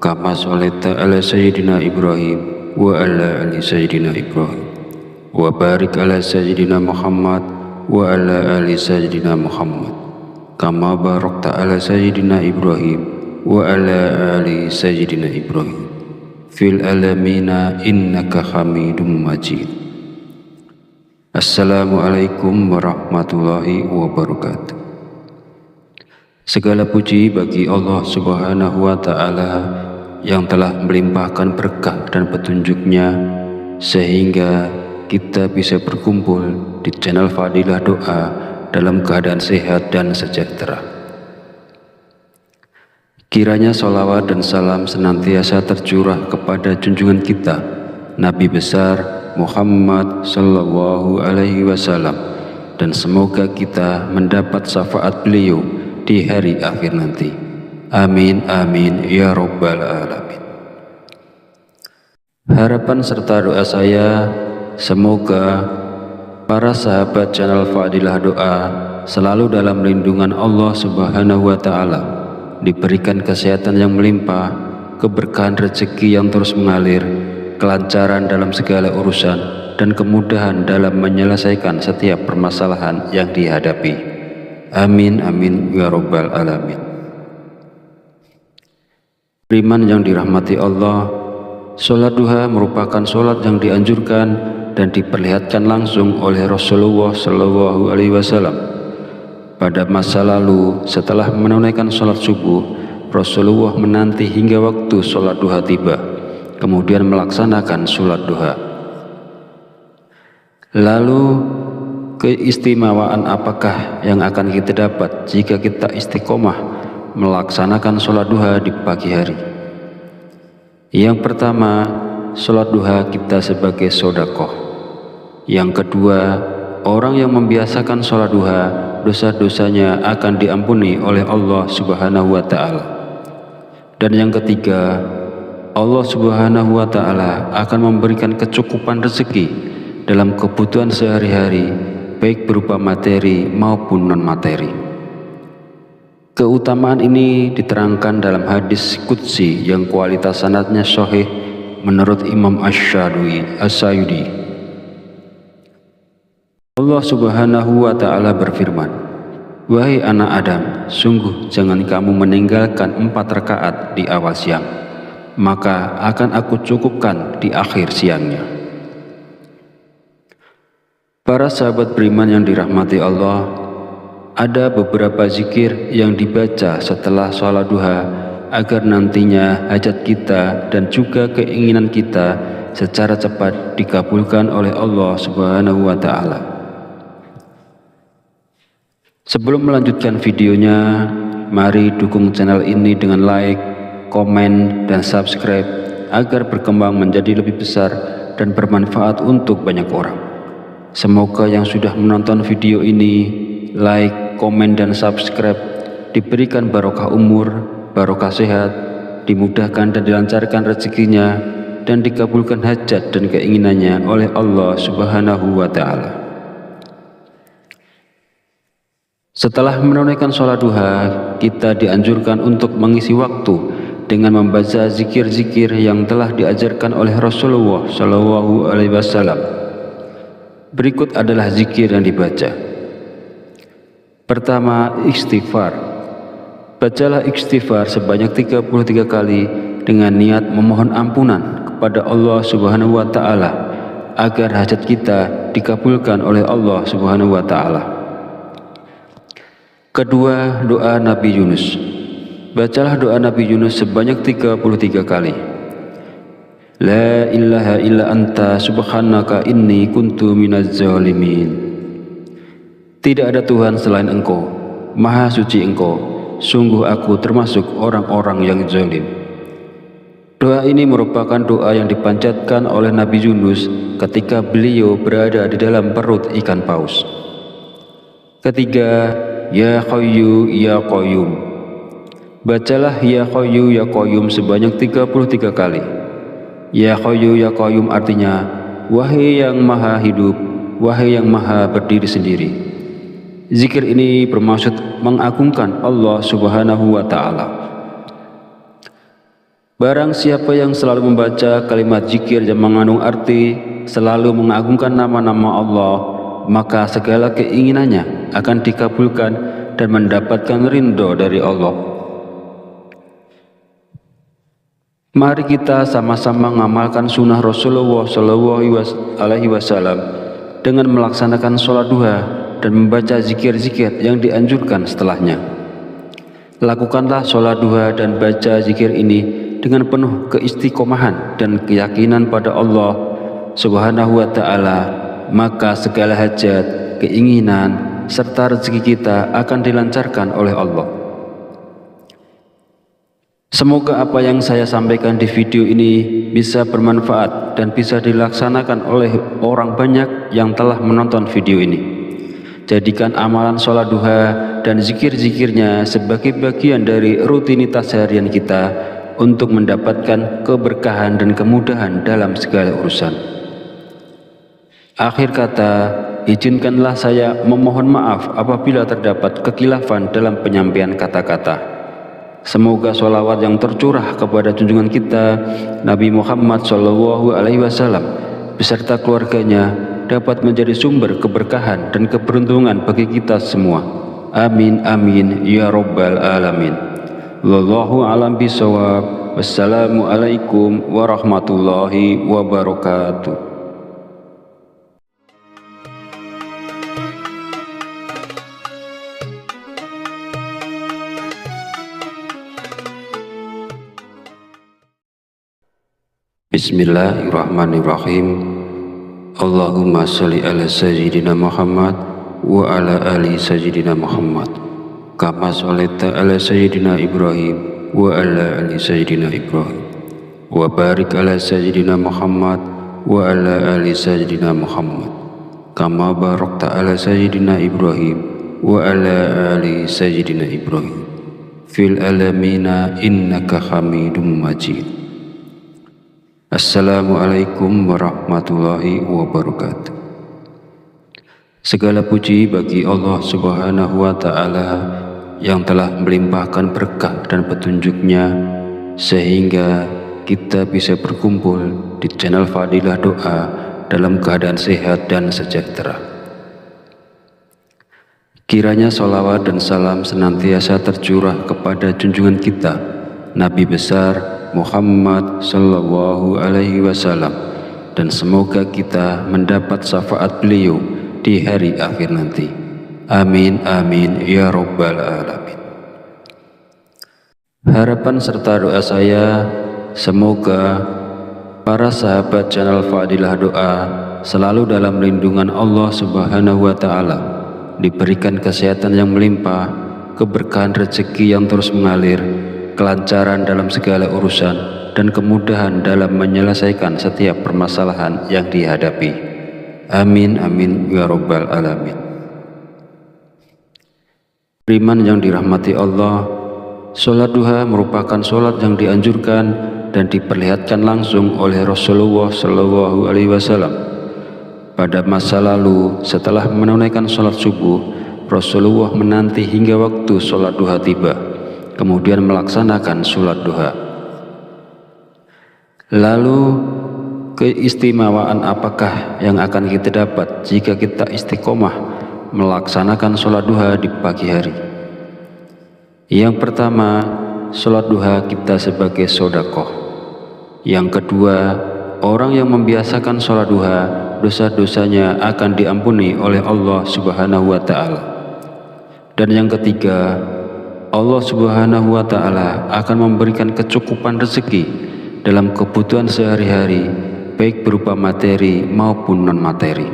kama sholaita ala sayyidina Ibrahim wa ala ali sayyidina Ibrahim wa barik ala sayyidina Muhammad wa ala ali sayyidina Muhammad kama barakta ala sayyidina Ibrahim wa ala ali sayyidina Ibrahim fil alamina innaka Hamidum Majid. Assalamualaikum warahmatullahi wabarakatuh. Segala puji bagi Allah Subhanahu wa Ta'ala yang telah melimpahkan berkah dan petunjuknya sehingga kita bisa berkumpul di channel Fadilah Doa dalam keadaan sehat dan sejahtera. Kiranya sholawat dan salam senantiasa tercurah kepada junjungan kita Nabi besar Muhammad Sallallahu Alaihi Wasallam, dan semoga kita mendapat syafaat beliau di hari akhir nanti. Amin amin ya Rabbal Alamin. Harapan serta doa saya, semoga para sahabat channel Fadilah Doa selalu dalam lindungan Allah Subhanahu wa Ta'ala, diberikan kesehatan yang melimpah, keberkahan rezeki yang terus mengalir, kelancaran dalam segala urusan, dan kemudahan dalam menyelesaikan setiap permasalahan yang dihadapi. Amin amin ya Rabbal Alamin. Beriman yang dirahmati Allah, sholat duha merupakan sholat yang dianjurkan dan diperlihatkan langsung oleh Rasulullah Shallallahu Alaihi Wasallam. Pada masa lalu, setelah menunaikan sholat subuh, Rasulullah menanti hingga waktu sholat duha tiba, kemudian melaksanakan sholat duha. Lalu keistimewaan apakah yang akan kita dapat jika kita istiqomah melaksanakan sholat duha di pagi hari? Yang pertama, sholat duha kita sebagai sedekah. Yang kedua, orang yang membiasakan sholat duha, dosa-dosanya akan diampuni oleh Allah Subhanahu wa Ta'ala. Dan yang ketiga, Allah Subhanahu wa Ta'ala akan memberikan kecukupan rezeki dalam kebutuhan sehari-hari, baik berupa materi maupun non-materi. Keutamaan ini diterangkan dalam hadis qudsi yang kualitas sanadnya sahih menurut Imam Asy-Syayudi. Allah Subhanahu wa Ta'ala berfirman, "Wahai anak Adam, sungguh jangan kamu meninggalkan 4 rakaat di awal siang, maka akan aku cukupkan di akhir siangnya." Para sahabat beriman yang dirahmati Allah, ada beberapa zikir yang dibaca setelah sholat duha agar nantinya hajat kita dan juga keinginan kita secara cepat dikabulkan oleh Allah Subhanahu wa Ta'ala. Sebelum melanjutkan videonya, mari dukung channel ini dengan like, komen, dan subscribe agar berkembang menjadi lebih besar dan bermanfaat untuk banyak orang. Semoga yang sudah menonton video ini, like, komen, dan subscribe diberikan barokah umur, barokah sehat, dimudahkan dan dilancarkan rezekinya, dan dikabulkan hajat dan keinginannya oleh Allah Subhanahu wa Ta'ala. Setelah menunaikan sholat duha, kita dianjurkan untuk mengisi waktu dengan membaca zikir-zikir yang telah diajarkan oleh Rasulullah Shallallahu Alaihi Wasallam. Berikut adalah zikir yang dibaca. Pertama, istighfar. Bacalah istighfar sebanyak 33 kali dengan niat memohon ampunan kepada Allah Subhanahu wa Ta'ala agar hajat kita dikabulkan oleh Allah Subhanahu wa Ta'ala. Kedua, doa Nabi Yunus. Bacalah doa Nabi Yunus sebanyak 33 kali. La ilaha illa anta subhanaka inni kuntu minaz zalimin. Tidak ada Tuhan selain Engkau, Maha Suci Engkau, sungguh aku termasuk orang-orang yang zalim. Doa ini merupakan doa yang dipanjatkan oleh Nabi Yunus ketika beliau berada di dalam perut ikan paus. Ketiga, Ya Hayyu Ya Qayyum. Bacalah Ya Hayyu Ya Qayyum sebanyak 33 kali. Ya Hayyu Ya Qayyum artinya, wahai yang maha hidup, wahai yang maha berdiri sendiri. Zikir ini bermaksud mengagungkan Allah Subhanahu wa Ta'ala. Barang siapa yang selalu membaca kalimat zikir yang mengandung arti selalu mengagungkan nama-nama Allah, maka segala keinginannya akan dikabulkan dan mendapatkan ridho dari Allah. Mari kita sama-sama mengamalkan sunnah Rasulullah Shallallahu Alaihi Wasallam dengan melaksanakan sholat duha dan membaca zikir-zikir yang dianjurkan setelahnya. Lakukanlah sholat duha dan baca zikir ini dengan penuh keistiqomahan dan keyakinan pada Allah Subhanahu wa Ta'ala, maka segala hajat, keinginan, serta rezeki kita akan dilancarkan oleh Allah. Semoga apa yang saya sampaikan di video ini bisa bermanfaat dan bisa dilaksanakan oleh orang banyak yang telah menonton video ini. Jadikan amalan sholat duha dan zikir-zikirnya sebagai bagian dari rutinitas harian kita untuk mendapatkan keberkahan dan kemudahan dalam segala urusan. Akhir kata, izinkanlah saya memohon maaf apabila terdapat kekhilafan dalam penyampaian kata-kata. Semoga sholawat yang tercurah kepada junjungan kita Nabi Muhammad SAW beserta keluarganya dapat menjadi sumber keberkahan dan keberuntungan bagi kita semua. Amin amin ya rabbal alamin. Wallahu a'lam bishawab. Wassalamualaikum warahmatullahi wabarakatuh. Bismillahirrahmanirrahim. Allahumma sholli ala sayyidina Muhammad wa ala ali sayyidina Muhammad kama sholaita ala sayyidina Ibrahim wa ala ali sayyidina Ibrahim wa barik ala sayyidina Muhammad wa ala ali sayyidina Muhammad kama barakta ala sayyidina Ibrahim wa ala ali sayyidina Ibrahim fil alamina innaka hamidum majid. Assalamualaikum warahmatullahi wabarakatuh. Segala puji bagi Allah Subhanahu wa Ta'ala yang telah melimpahkan berkah dan petunjuknya sehingga kita bisa berkumpul di channel Fadilah Doa dalam keadaan sehat dan sejahtera. Kiranya sholawat dan salam senantiasa tercurah kepada junjungan kita Nabi besar Muhammad sallallahu alaihi wasallam, dan semoga kita mendapat syafaat beliau di hari akhir nanti. Amin amin ya rabbal alamin. Harapan serta doa saya, semoga para sahabat channel Fadilah Doa selalu dalam lindungan Allah Subhanahu wa Ta'ala, diberikan kesehatan yang melimpah, keberkahan rezeki yang terus mengalir, kelancaran dalam segala urusan, dan kemudahan dalam menyelesaikan setiap permasalahan yang dihadapi. Amin amin ya rabbal alamin. Beriman yang dirahmati Allah, sholat duha merupakan sholat yang dianjurkan dan diperlihatkan langsung oleh Rasulullah SAW. Pada masa lalu, setelah menunaikan sholat subuh, Rasulullah menanti hingga waktu sholat duha tiba, kemudian melaksanakan sholat duha. Lalu keistimewaan apakah yang akan kita dapat jika kita istiqomah melaksanakan sholat duha di pagi hari? Yang pertama, sholat duha kita sebagai sedekah. Yang kedua, orang yang membiasakan sholat duha, dosa-dosanya akan diampuni oleh Allah Subhanahu wa Ta'ala. Dan yang ketiga, Allah Subhanahu wa Ta'ala akan memberikan kecukupan rezeki dalam kebutuhan sehari-hari, baik berupa materi maupun non-materi.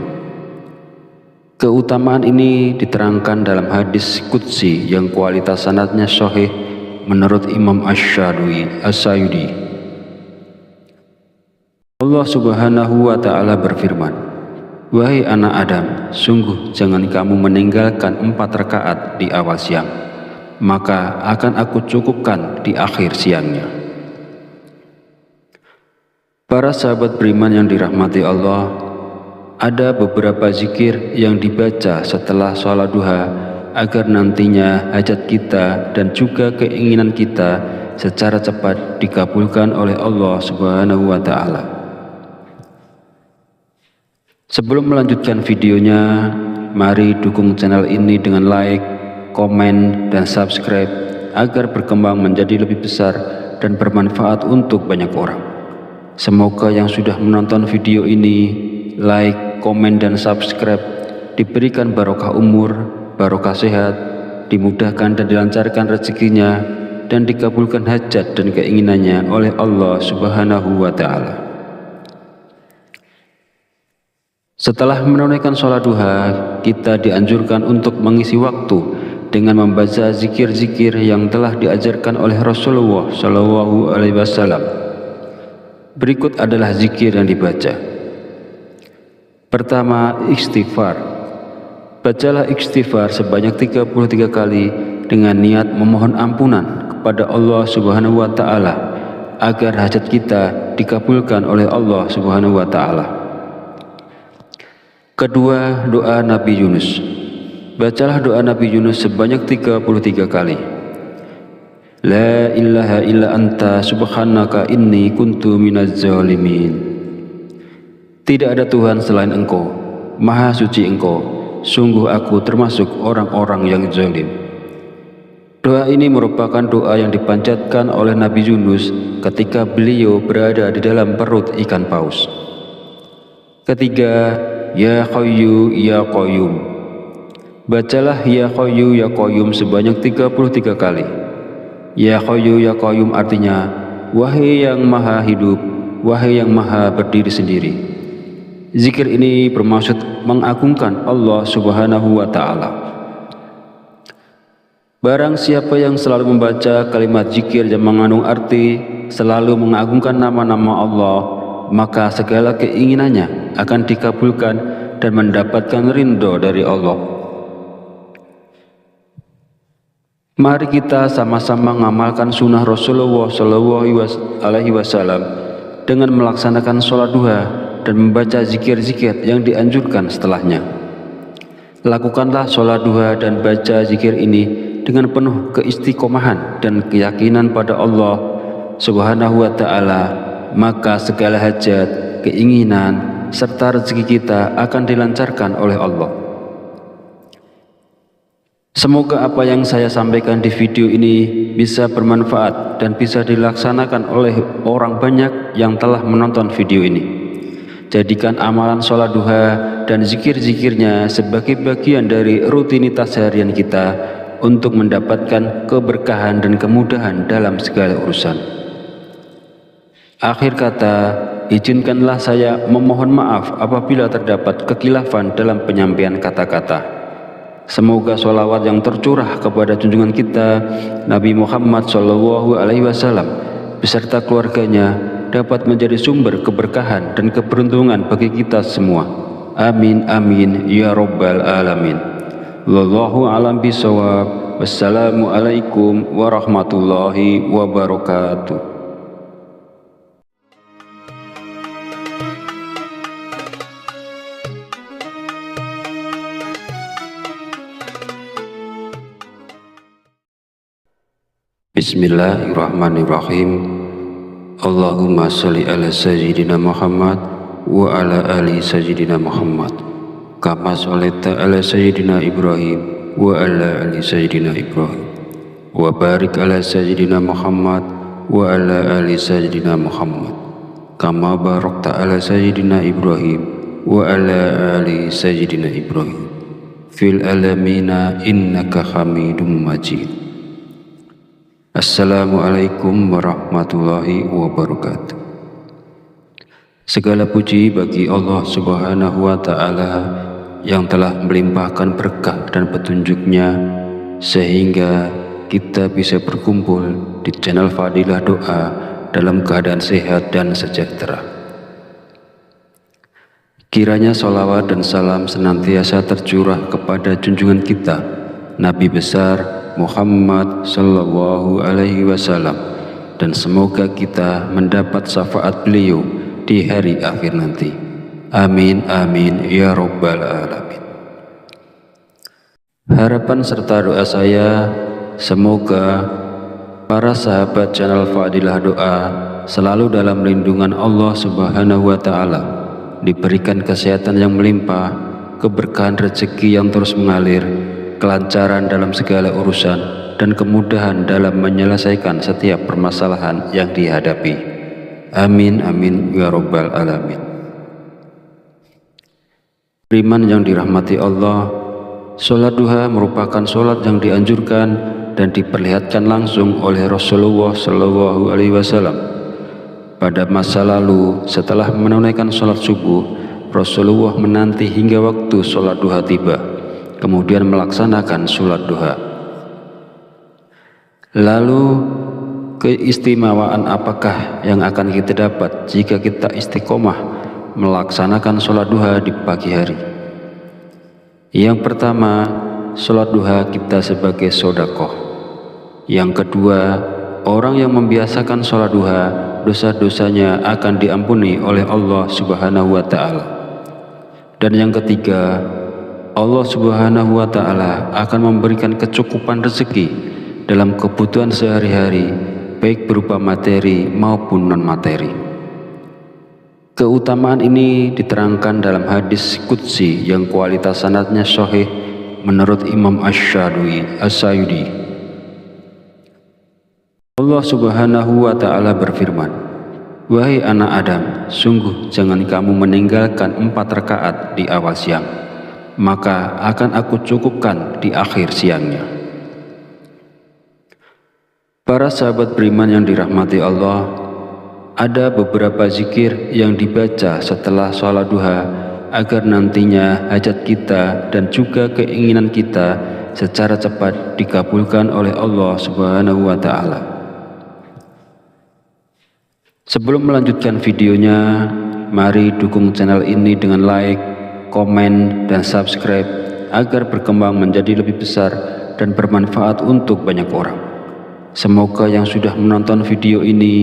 Keutamaan ini diterangkan dalam hadis qudsi yang kualitas sanadnya sahih menurut Imam Asy-Syayudi. Allah Subhanahu wa Ta'ala berfirman, "Wahai anak Adam, sungguh jangan kamu meninggalkan 4 rakaat di awal siang, maka akan aku cukupkan di akhir siangnya." Para sahabat beriman yang dirahmati Allah, ada beberapa zikir yang dibaca setelah sholat duha agar nantinya hajat kita dan juga keinginan kita secara cepat dikabulkan oleh Allah Subhanahu wa Ta'ala. Sebelum melanjutkan videonya, mari dukung channel ini dengan like, komen, dan subscribe agar berkembang menjadi lebih besar dan bermanfaat untuk banyak orang. Semoga yang sudah menonton video ini like, komen, dan subscribe, diberikan barokah umur, barokah sehat, dimudahkan dan dilancarkan rezekinya, dan dikabulkan hajat dan keinginannya oleh Allah Subhanahu wa Ta'ala. Setelah menunaikan sholat duha, kita dianjurkan untuk mengisi waktu dengan membaca zikir-zikir yang telah diajarkan oleh Rasulullah Shallallahu Alaihi Wasallam. Berikut adalah zikir yang dibaca. Pertama, istighfar. Bacalah istighfar sebanyak 33 kali dengan niat memohon ampunan kepada Allah Subhanahu wa Ta'ala agar hajat kita dikabulkan oleh Allah Subhanahu wa Ta'ala. Kedua, doa Nabi Yunus. Bacalah doa Nabi Yunus sebanyak 33 kali. La ilaha illa anta subhanaka inni kuntu minaz zalimin. Tidak ada Tuhan selain Engkau, Maha suci Engkau, sungguh aku termasuk orang-orang yang zalim. Doa ini merupakan doa yang dipanjatkan oleh Nabi Yunus ketika beliau berada di dalam perut ikan paus. Ketiga, Ya Qayyu Ya Qayyum. Bacalah Ya Qayyu Ya Qayyum sebanyak 33 kali. Ya Qayyu Ya Qayyum artinya, wahai yang maha hidup, wahai yang maha berdiri sendiri. Zikir ini bermaksud mengagungkan Allah Subhanahu wa Ta'ala. Barang siapa yang selalu membaca kalimat zikir yang mengandung arti selalu mengagungkan nama-nama Allah, maka segala keinginannya akan dikabulkan dan mendapatkan ridho dari Allah. Mari kita sama-sama mengamalkan sunnah Rasulullah SAW dengan melaksanakan sholat duha dan membaca zikir-zikir yang dianjurkan setelahnya. Lakukanlah sholat duha dan baca zikir ini dengan penuh keistiqomahan dan keyakinan pada Allah Subhanahu wa Ta'ala, maka segala hajat, keinginan, serta rezeki kita akan dilancarkan oleh Allah. Semoga apa yang saya sampaikan di video ini bisa bermanfaat dan bisa dilaksanakan oleh orang banyak yang telah menonton video ini. Jadikan amalan sholat duha dan zikir-zikirnya sebagai bagian dari rutinitas harian kita untuk mendapatkan keberkahan dan kemudahan dalam segala urusan. Akhir kata, izinkanlah saya memohon maaf apabila terdapat kekhilafan dalam penyampaian kata-kata. Semoga sholawat yang tercurah kepada junjungan kita Nabi Muhammad SAW beserta keluarganya dapat menjadi sumber keberkahan dan keberuntungan bagi kita semua. Amin amin ya rabbal alamin. Wallahu a'lam bishawab. Wassalamualaikum warahmatullahi wabarakatuh. Bismillahirrahmanirrahim. Allahumma sholli ala sayyidina Muhammad wa ala ali sayyidina Muhammad kama sholaita ala sayyidina Ibrahim wa ala ali sayyidina Ibrahim wa barik ala sayyidina Muhammad wa ala ali sayyidina Muhammad kama barakta ala sayyidina Ibrahim wa ala ali sayyidina Ibrahim fil alamina innaka hamidum majid. Assalamualaikum warahmatullahi wabarakatuh. Segala puji bagi Allah Subhanahu wa Ta'ala yang telah melimpahkan berkah dan petunjuknya sehingga kita bisa berkumpul di channel Fadilah Doa dalam keadaan sehat dan sejahtera. Kiranya sholawat dan salam senantiasa tercurah kepada junjungan kita Nabi besar Muhammad Sallallahu Alaihi Wasallam, dan semoga kita mendapat syafaat beliau di hari akhir nanti. Amin amin ya rabbal alamin. Harapan serta doa saya, semoga para sahabat channel Fadilah Doa selalu dalam lindungan Allah Subhanahu wa Ta'ala, diberikan kesehatan yang melimpah, keberkahan rezeki yang terus mengalir, kelancaran dalam segala urusan, dan kemudahan dalam menyelesaikan setiap permasalahan yang dihadapi. Amin amin ya rabbal alamin. Beriman yang dirahmati Allah, sholat duha merupakan sholat yang dianjurkan dan diperlihatkan langsung oleh Rasulullah Shallallahu Alaihi Wasallam. Pada masa lalu, setelah menunaikan sholat subuh, Rasulullah menanti hingga waktu sholat duha tiba, kemudian melaksanakan sholat duha. Lalu, keistimewaan apakah yang akan kita dapat jika kita istiqomah melaksanakan sholat duha di pagi hari? Yang pertama, sholat duha kita sebagai sodakoh. Yang kedua, orang yang membiasakan sholat duha, dosa-dosanya akan diampuni oleh Allah Subhanahu wa Ta'ala. Dan yang ketiga, Allah Subhanahu wa Ta'ala akan memberikan kecukupan rezeki dalam kebutuhan sehari-hari, baik berupa materi maupun non-materi. Keutamaan ini diterangkan dalam hadis qudsi yang kualitas sanadnya sahih menurut Imam Asy-Syayudi. Allah Subhanahu wa Ta'ala berfirman, "Wahai anak Adam, sungguh jangan kamu meninggalkan 4 rakaat di awal siang, maka akan aku cukupkan di akhir siangnya." Para sahabat beriman yang dirahmati Allah, ada beberapa zikir yang dibaca setelah sholat duha agar nantinya hajat kita dan juga keinginan kita secara cepat dikabulkan oleh Allah Subhanahu wa Ta'ala. Sebelum melanjutkan videonya, mari dukung channel ini dengan like, komen, dan subscribe agar berkembang menjadi lebih besar dan bermanfaat untuk banyak orang. Semoga yang sudah menonton video ini,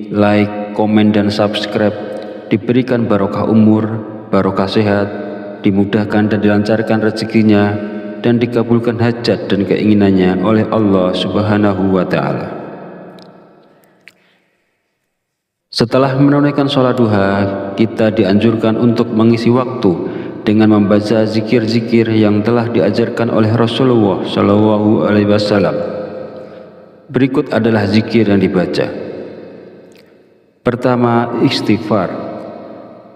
like, komen, dan subscribe diberikan barokah umur, barokah sehat, dimudahkan dan dilancarkan rezekinya, dan dikabulkan hajat dan keinginannya oleh Allah Subhanahu wa Ta'ala. Setelah menunaikan sholat duha, kita dianjurkan untuk mengisi waktu dengan membaca zikir-zikir yang telah diajarkan oleh Rasulullah Shallallahu Alaihi Wasallam. Berikut adalah zikir yang dibaca. Pertama, istighfar.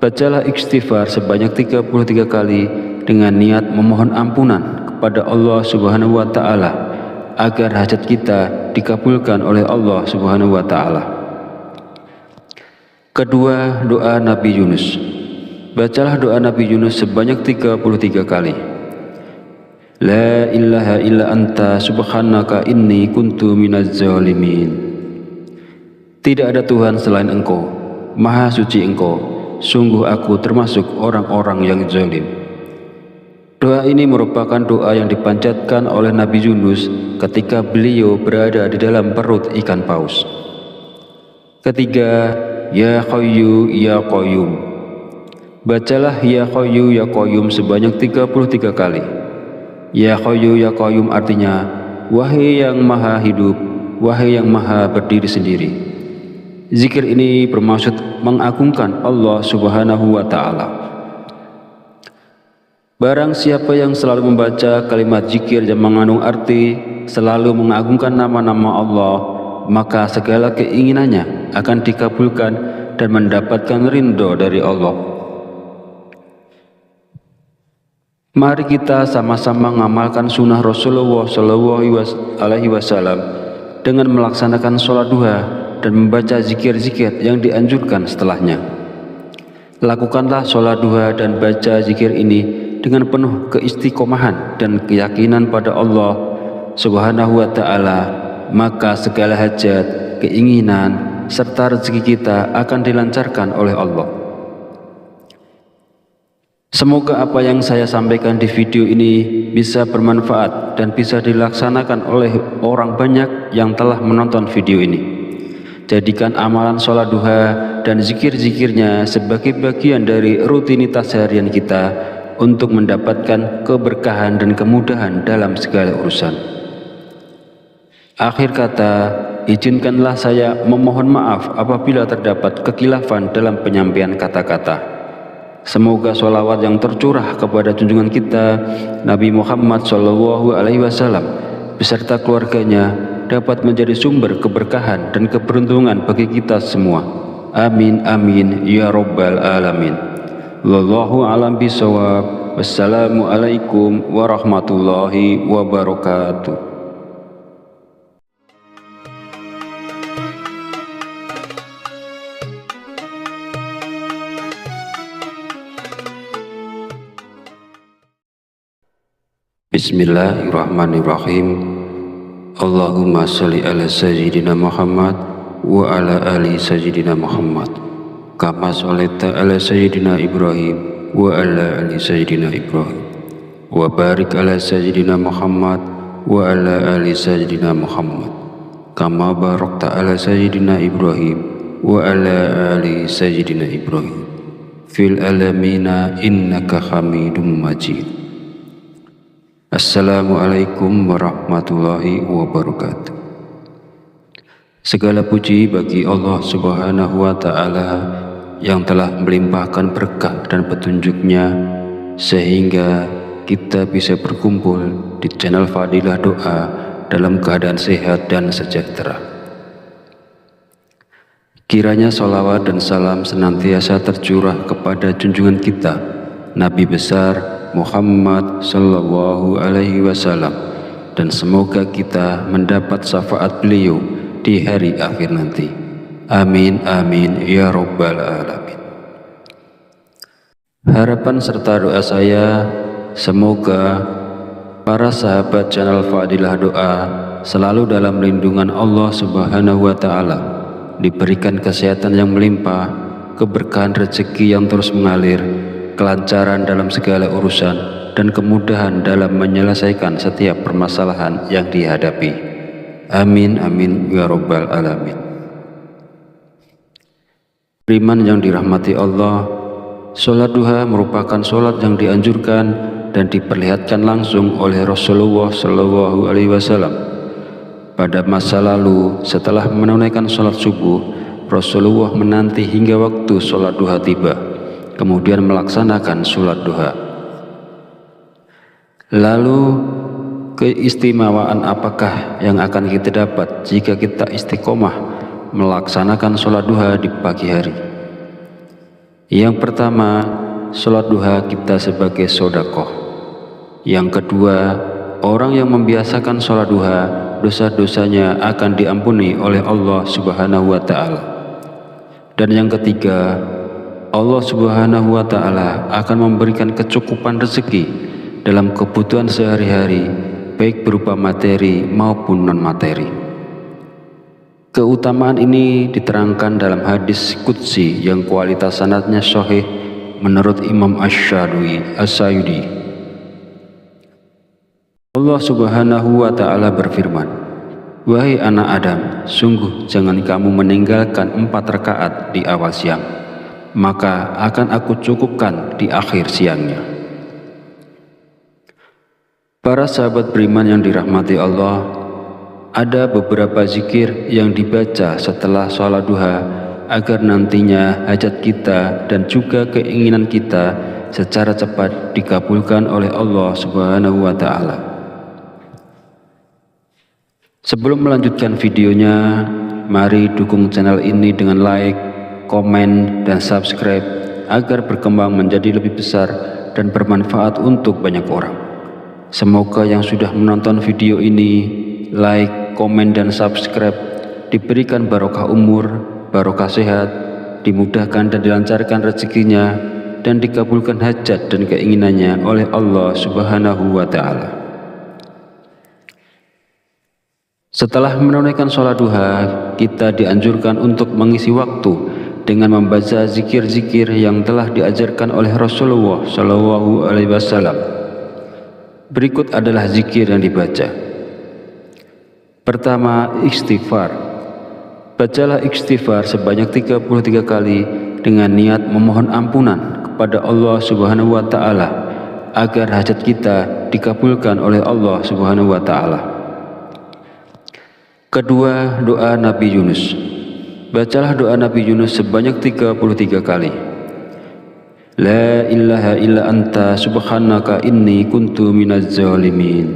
Bacalah istighfar sebanyak 33 kali dengan niat memohon ampunan kepada Allah Subhanahu wa Ta'ala agar hajat kita dikabulkan oleh Allah Subhanahu wa Ta'ala. Kedua, doa Nabi Yunus. Bacalah doa Nabi Yunus sebanyak 33 kali. La ilaha illa anta subhanaka inni kuntu minaz zalimin. Tidak ada Tuhan selain Engkau, Maha Suci Engkau, sungguh aku termasuk orang-orang yang zalim. Doa ini merupakan doa yang dipanjatkan oleh Nabi Yunus ketika beliau berada di dalam perut ikan paus. Ketiga, Ya Hayyu Ya Qayyum. Bacalah Ya Hayyu Ya Qayyum sebanyak 33 kali. Ya Hayyu Ya Qayyum artinya, wahai yang maha hidup, wahai yang maha berdiri sendiri. Zikir ini bermaksud mengagungkan Allah Subhanahu wa Ta'ala. Barang siapa yang selalu membaca kalimat zikir yang mengandung arti selalu mengagungkan nama-nama Allah, maka segala keinginannya akan dikabulkan dan mendapatkan ridho dari Allah. Mari kita sama-sama mengamalkan sunnah Rasulullah Shallallahu Alaihi Wasallam dengan melaksanakan sholat duha dan membaca zikir-zikir yang dianjurkan setelahnya. Lakukanlah sholat duha dan baca zikir ini dengan penuh keistiqomahan dan keyakinan pada Allah Subhanahu wa Ta'ala, maka segala hajat, keinginan, serta rezeki kita akan dilancarkan oleh Allah. Semoga apa yang saya sampaikan di video ini bisa bermanfaat dan bisa dilaksanakan oleh orang banyak yang telah menonton video ini. Jadikan amalan sholat duha dan zikir-zikirnya sebagai bagian dari rutinitas harian kita untuk mendapatkan keberkahan dan kemudahan dalam segala urusan. Akhir kata, izinkanlah saya memohon maaf apabila terdapat kekhilafan dalam penyampaian kata-kata. Semoga sholawat yang tercurah kepada junjungan kita Nabi Muhammad Shallallahu Alaihi Wasallam beserta keluarganya dapat menjadi sumber keberkahan dan keberuntungan bagi kita semua. Amin amin ya rabbal alamin. Wallahu a'lam bishawab. Wassalamualaikum warahmatullahi wabarakatuh. Bismillahirrahmanirrahim. Allahumma sholli ala sayyidina Muhammad wa ala ali sayyidina Muhammad kama sholaita ala sayyidina Ibrahim wa ala ali sayyidina Ibrahim wa barik ala sayyidina Muhammad wa ala ali sayyidina Muhammad kama barakta ala sayyidina Ibrahim wa ala ali sayyidina Ibrahim fil alamina innaka hamidum majid. Assalamualaikum warahmatullahi wabarakatuh. Segala puji bagi Allah Subhanahu wa Ta'ala yang telah melimpahkan berkah dan petunjuknya sehingga kita bisa berkumpul di channel Fadilah Doa dalam keadaan sehat dan sejahtera. Kiranya sholawat dan salam senantiasa tercurah kepada junjungan kita Nabi besar Muhammad Sallallahu Alaihi Wasallam, dan semoga kita mendapat syafaat beliau di hari akhir nanti. Amin amin ya rabbal alamin. Harapan serta doa saya, semoga para sahabat channel Fadilah Doa selalu dalam lindungan Allah Subhanahu wa Ta'ala, diberikan kesehatan yang melimpah, keberkahan rezeki yang terus mengalir, kelancaran dalam segala urusan, dan kemudahan dalam menyelesaikan setiap permasalahan yang dihadapi. Amin amin ya rabbal alamin. Beriman yang dirahmati Allah, sholat duha merupakan sholat yang dianjurkan dan diperlihatkan langsung oleh Rasulullah Shallallahu Alaihi Wasallam. Pada masa lalu, setelah menunaikan sholat subuh, Rasulullah menanti hingga waktu sholat duha tiba, kemudian melaksanakan sholat duha. Lalu keistimewaan apakah yang akan kita dapat jika kita istiqomah melaksanakan sholat duha di pagi hari? Yang pertama, sholat duha kita sebagai sedekah. Yang kedua, orang yang membiasakan sholat duha, dosa-dosanya akan diampuni oleh Allah Subhanahu wa Ta'ala. Dan yang ketiga, Allah Subhanahu wa Ta'ala akan memberikan kecukupan rezeki dalam kebutuhan sehari-hari, baik berupa materi maupun non-materi. Keutamaan ini diterangkan dalam hadis qudsi yang kualitas sanadnya sahih menurut Imam Asy-Syadili. Allah Subhanahu wa Ta'ala berfirman, "Wahai anak Adam, sungguh jangan kamu meninggalkan 4 rakaat di awal siang, maka akan aku cukupkan di akhir siangnya." Para sahabat beriman yang dirahmati Allah, ada beberapa zikir yang dibaca setelah sholat duha agar nantinya hajat kita dan juga keinginan kita secara cepat dikabulkan oleh Allah Subhanahu wa Ta'ala. Sebelum melanjutkan videonya, mari dukung channel ini dengan like, komen, dan subscribe agar berkembang menjadi lebih besar dan bermanfaat untuk banyak orang. Semoga yang sudah menonton video ini, like, komen, dan subscribe diberikan barokah umur, barokah sehat, dimudahkan dan dilancarkan rezekinya, dan dikabulkan hajat dan keinginannya oleh Allah Subhanahu wa Ta'ala. Setelah menunaikan sholat duha, kita dianjurkan untuk mengisi waktu dengan membaca zikir-zikir yang telah diajarkan oleh Rasulullah Shallallahu Alaihi Wasallam. Berikut adalah zikir yang dibaca. Pertama, istighfar. Bacalah istighfar sebanyak 33 kali dengan niat memohon ampunan kepada Allah Subhanahu wa Ta'ala agar hajat kita dikabulkan oleh Allah Subhanahu wa Ta'ala. Kedua, doa Nabi Yunus. Bacalah doa Nabi Yunus sebanyak 33 kali. La ilaha illa anta subhanaka inni kuntu minaz zalimin.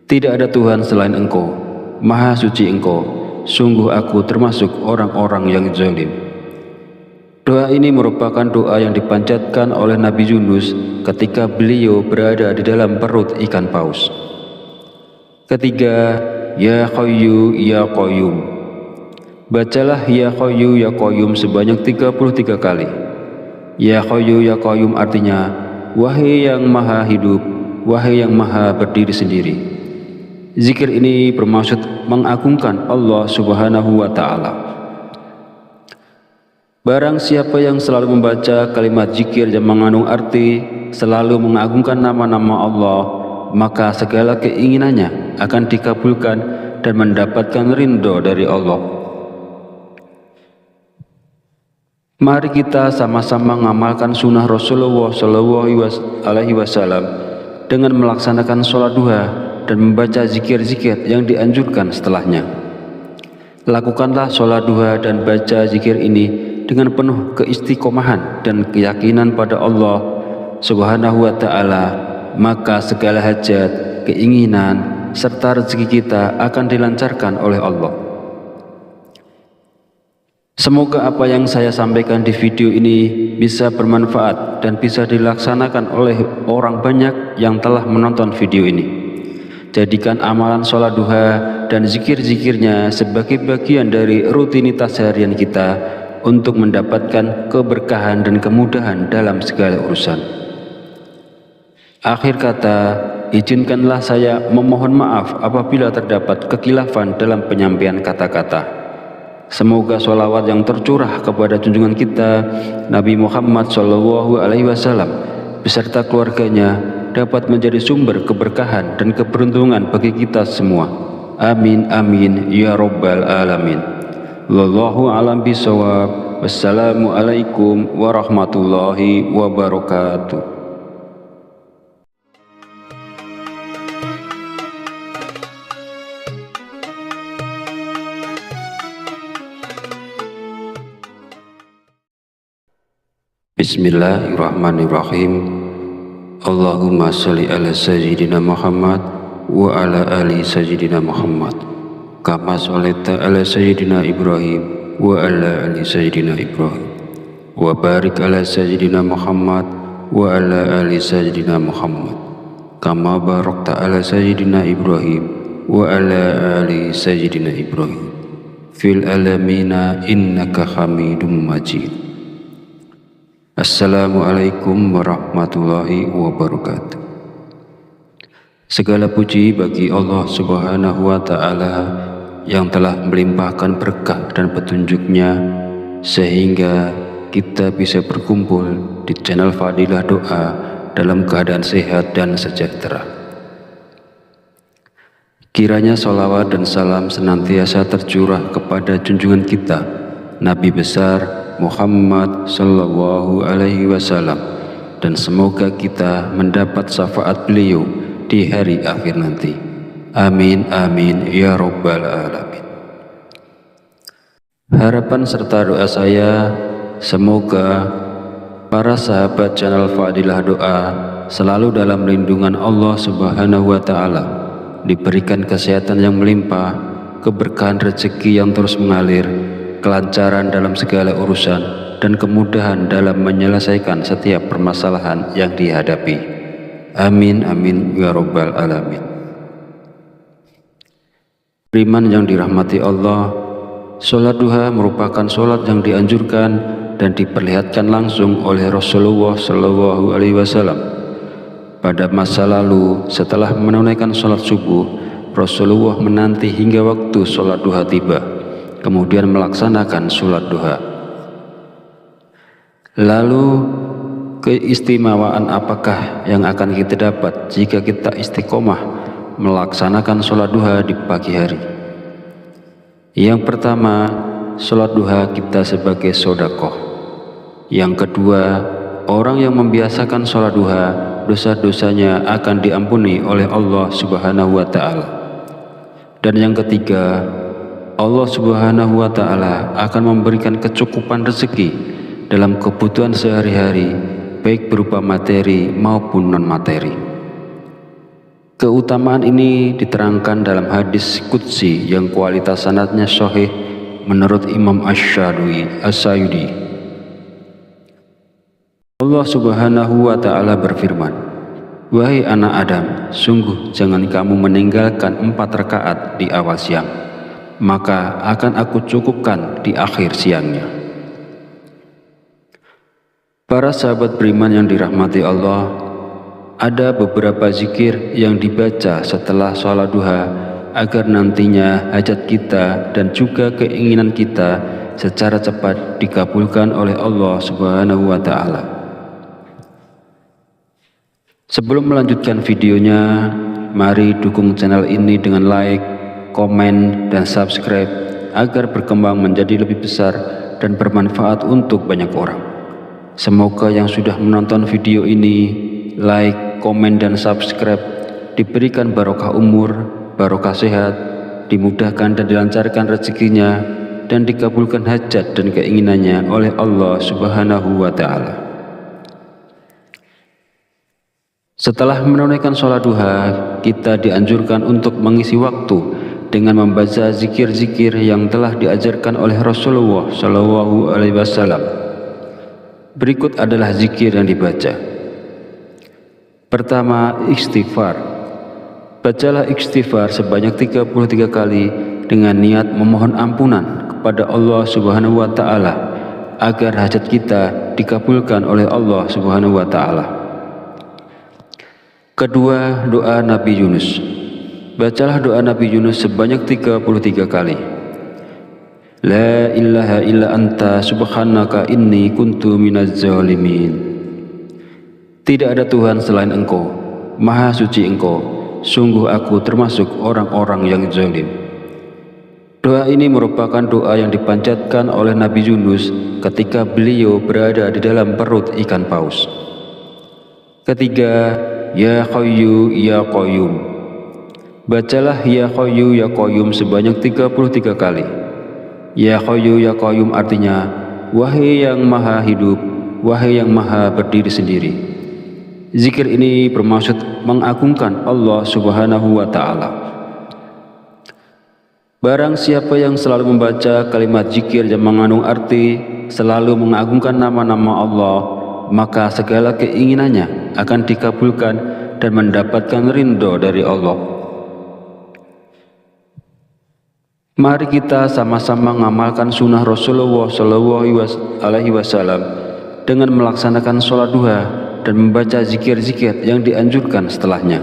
Tidak ada Tuhan selain Engkau, Maha Suci Engkau, sungguh aku termasuk orang-orang yang zalim. Doa ini merupakan doa yang dipanjatkan oleh Nabi Yunus ketika beliau berada di dalam perut ikan paus. Ketiga, Ya Hayyu Ya Qayyum. Bacalah Ya Hayyu Ya Qayyum sebanyak 33 kali. Ya Hayyu Ya Qayyum artinya, wahai yang maha hidup, wahai yang maha berdiri sendiri. Zikir ini bermaksud mengagungkan Allah Subhanahu wa Ta'ala. Barang siapa yang selalu membaca kalimat zikir yang mengandung arti selalu mengagungkan nama-nama Allah, maka segala keinginannya akan dikabulkan dan mendapatkan ridho dari Allah. Mari kita sama-sama mengamalkan sunnah Rasulullah SAW dengan melaksanakan sholat duha dan membaca zikir-zikir yang dianjurkan setelahnya. Lakukanlah sholat duha dan baca zikir ini dengan penuh keistiqomahan dan keyakinan pada Allah Subhanahu wa Ta'ala, maka segala hajat, keinginan, serta rezeki kita akan dilancarkan oleh Allah. Semoga apa yang saya sampaikan di video ini bisa bermanfaat dan bisa dilaksanakan oleh orang banyak yang telah menonton video ini. Jadikan amalan sholat duha dan zikir-zikirnya sebagai bagian dari rutinitas harian kita untuk mendapatkan keberkahan dan kemudahan dalam segala urusan. Akhir kata, izinkanlah saya memohon maaf apabila terdapat kekhilafan dalam penyampaian kata-kata. Semoga sholawat yang tercurah kepada junjungan kita Nabi Muhammad SAW beserta keluarganya dapat menjadi sumber keberkahan dan keberuntungan bagi kita semua. Amin amin ya rabbal alamin. Wallahu a'lam bishawab. Wassalamualaikum warahmatullahi wabarakatuh. Bismillahirrahmanirrahim. Allahumma sholli ala sayyidina Muhammad wa ala ali sayyidina Muhammad kama sholaita ala sayyidina Ibrahim wa ala ali sayyidina Ibrahim wa barik ala sayyidina Muhammad wa ala ali sayyidina Muhammad kama barakta ala sayyidina Ibrahim wa ala ali sayyidina Ibrahim fil alamina innaka hamidum majid. Assalamualaikum warahmatullahi wabarakatuh. Segala puji bagi Allah Subhanahu wa Ta'ala yang telah melimpahkan berkah dan petunjuknya sehingga kita bisa berkumpul di channel Fadilah Doa dalam keadaan sehat dan sejahtera. Kiranya sholawat dan salam senantiasa tercurah kepada junjungan kita Nabi besar Muhammad Sallallahu Alaihi Wasallam, dan semoga kita mendapat syafaat beliau di hari akhir nanti. Amin amin ya rabbal alamin. Harapan serta doa saya, semoga para sahabat channel Fadilah Doa selalu dalam lindungan Allah Subhanahu wa Ta'ala, diberikan kesehatan yang melimpah, keberkahan rezeki yang terus mengalir, kelancaran dalam segala urusan, dan kemudahan dalam menyelesaikan setiap permasalahan yang dihadapi. Amin amin ya rabbal alamin. Beriman yang dirahmati Allah, sholat duha merupakan sholat yang dianjurkan dan diperlihatkan langsung oleh Rasulullah Sallallahu Alaihi Wasallam. Pada masa lalu, setelah menunaikan sholat subuh, Rasulullah menanti hingga waktu sholat duha tiba, kemudian melaksanakan sholat duha. Lalu keistimewaan apakah yang akan kita dapat jika kita istiqomah melaksanakan sholat duha di pagi hari? Yang pertama, sholat duha kita sebagai sodakoh. Yang kedua, orang yang membiasakan sholat duha, dosa-dosanya akan diampuni oleh Allah Subhanahu wa Ta'ala. Dan yang ketiga, Allah Subhanahu wa Ta'ala akan memberikan kecukupan rezeki dalam kebutuhan sehari-hari, baik berupa materi maupun non-materi. Keutamaan ini diterangkan dalam hadis qudsi yang kualitas sanadnya sahih menurut Imam Asy-Syadui As-Sayudi. Allah Subhanahu wa Ta'ala berfirman, "Wahai anak Adam, sungguh jangan kamu meninggalkan 4 rakaat di awal siang, maka akan aku cukupkan di akhir siangnya." Para sahabat beriman yang dirahmati Allah, ada beberapa zikir yang dibaca setelah sholat duha agar nantinya hajat kita dan juga keinginan kita secara cepat dikabulkan oleh Allah Subhanahu wa Ta'ala. Sebelum melanjutkan videonya, mari dukung channel ini dengan like, komen, dan subscribe agar berkembang menjadi lebih besar dan bermanfaat untuk banyak orang. Semoga yang sudah menonton video ini, like, komen, dan subscribe diberikan barokah umur, barokah sehat, dimudahkan dan dilancarkan rezekinya, dan dikabulkan hajat dan keinginannya oleh Allah Subhanahu wa Ta'ala. Setelah menunaikan sholat duha, kita dianjurkan untuk mengisi waktu dengan membaca zikir-zikir yang telah diajarkan oleh Rasulullah Shallallahu Alaihi Wasallam. Berikut adalah zikir yang dibaca. Pertama, istighfar. Bacalah istighfar sebanyak 33 kali dengan niat memohon ampunan kepada Allah Subhanahu wa Ta'ala agar hajat kita dikabulkan oleh Allah Subhanahu wa Ta'ala. Kedua, doa Nabi Yunus. Bacalah doa Nabi Yunus sebanyak 33 kali. La ilaha illa anta subhanaka inni kuntu minaz zalimin. Tidak ada Tuhan selain Engkau, Maha suci Engkau, sungguh aku termasuk orang-orang yang zalim. Doa ini merupakan doa yang dipanjatkan oleh Nabi Yunus ketika beliau berada di dalam perut ikan paus. Ketiga, Ya Hayyu Ya Qayyum. Bacalah Ya Hayyu Ya Qayyum sebanyak 33 kali. Ya Hayyu Ya Qayyum artinya, wahai yang maha hidup, wahai yang maha berdiri sendiri. Zikir ini bermaksud mengagungkan Allah Subhanahu wa Ta'ala. Barang siapa yang selalu membaca kalimat zikir yang mengandung arti selalu mengagungkan nama-nama Allah, maka segala keinginannya akan dikabulkan dan mendapatkan ridho dari Allah. Mari kita sama-sama mengamalkan sunnah Rasulullah Shallallahu Alaihi Wasallam dengan melaksanakan sholat duha dan membaca zikir-zikir yang dianjurkan setelahnya.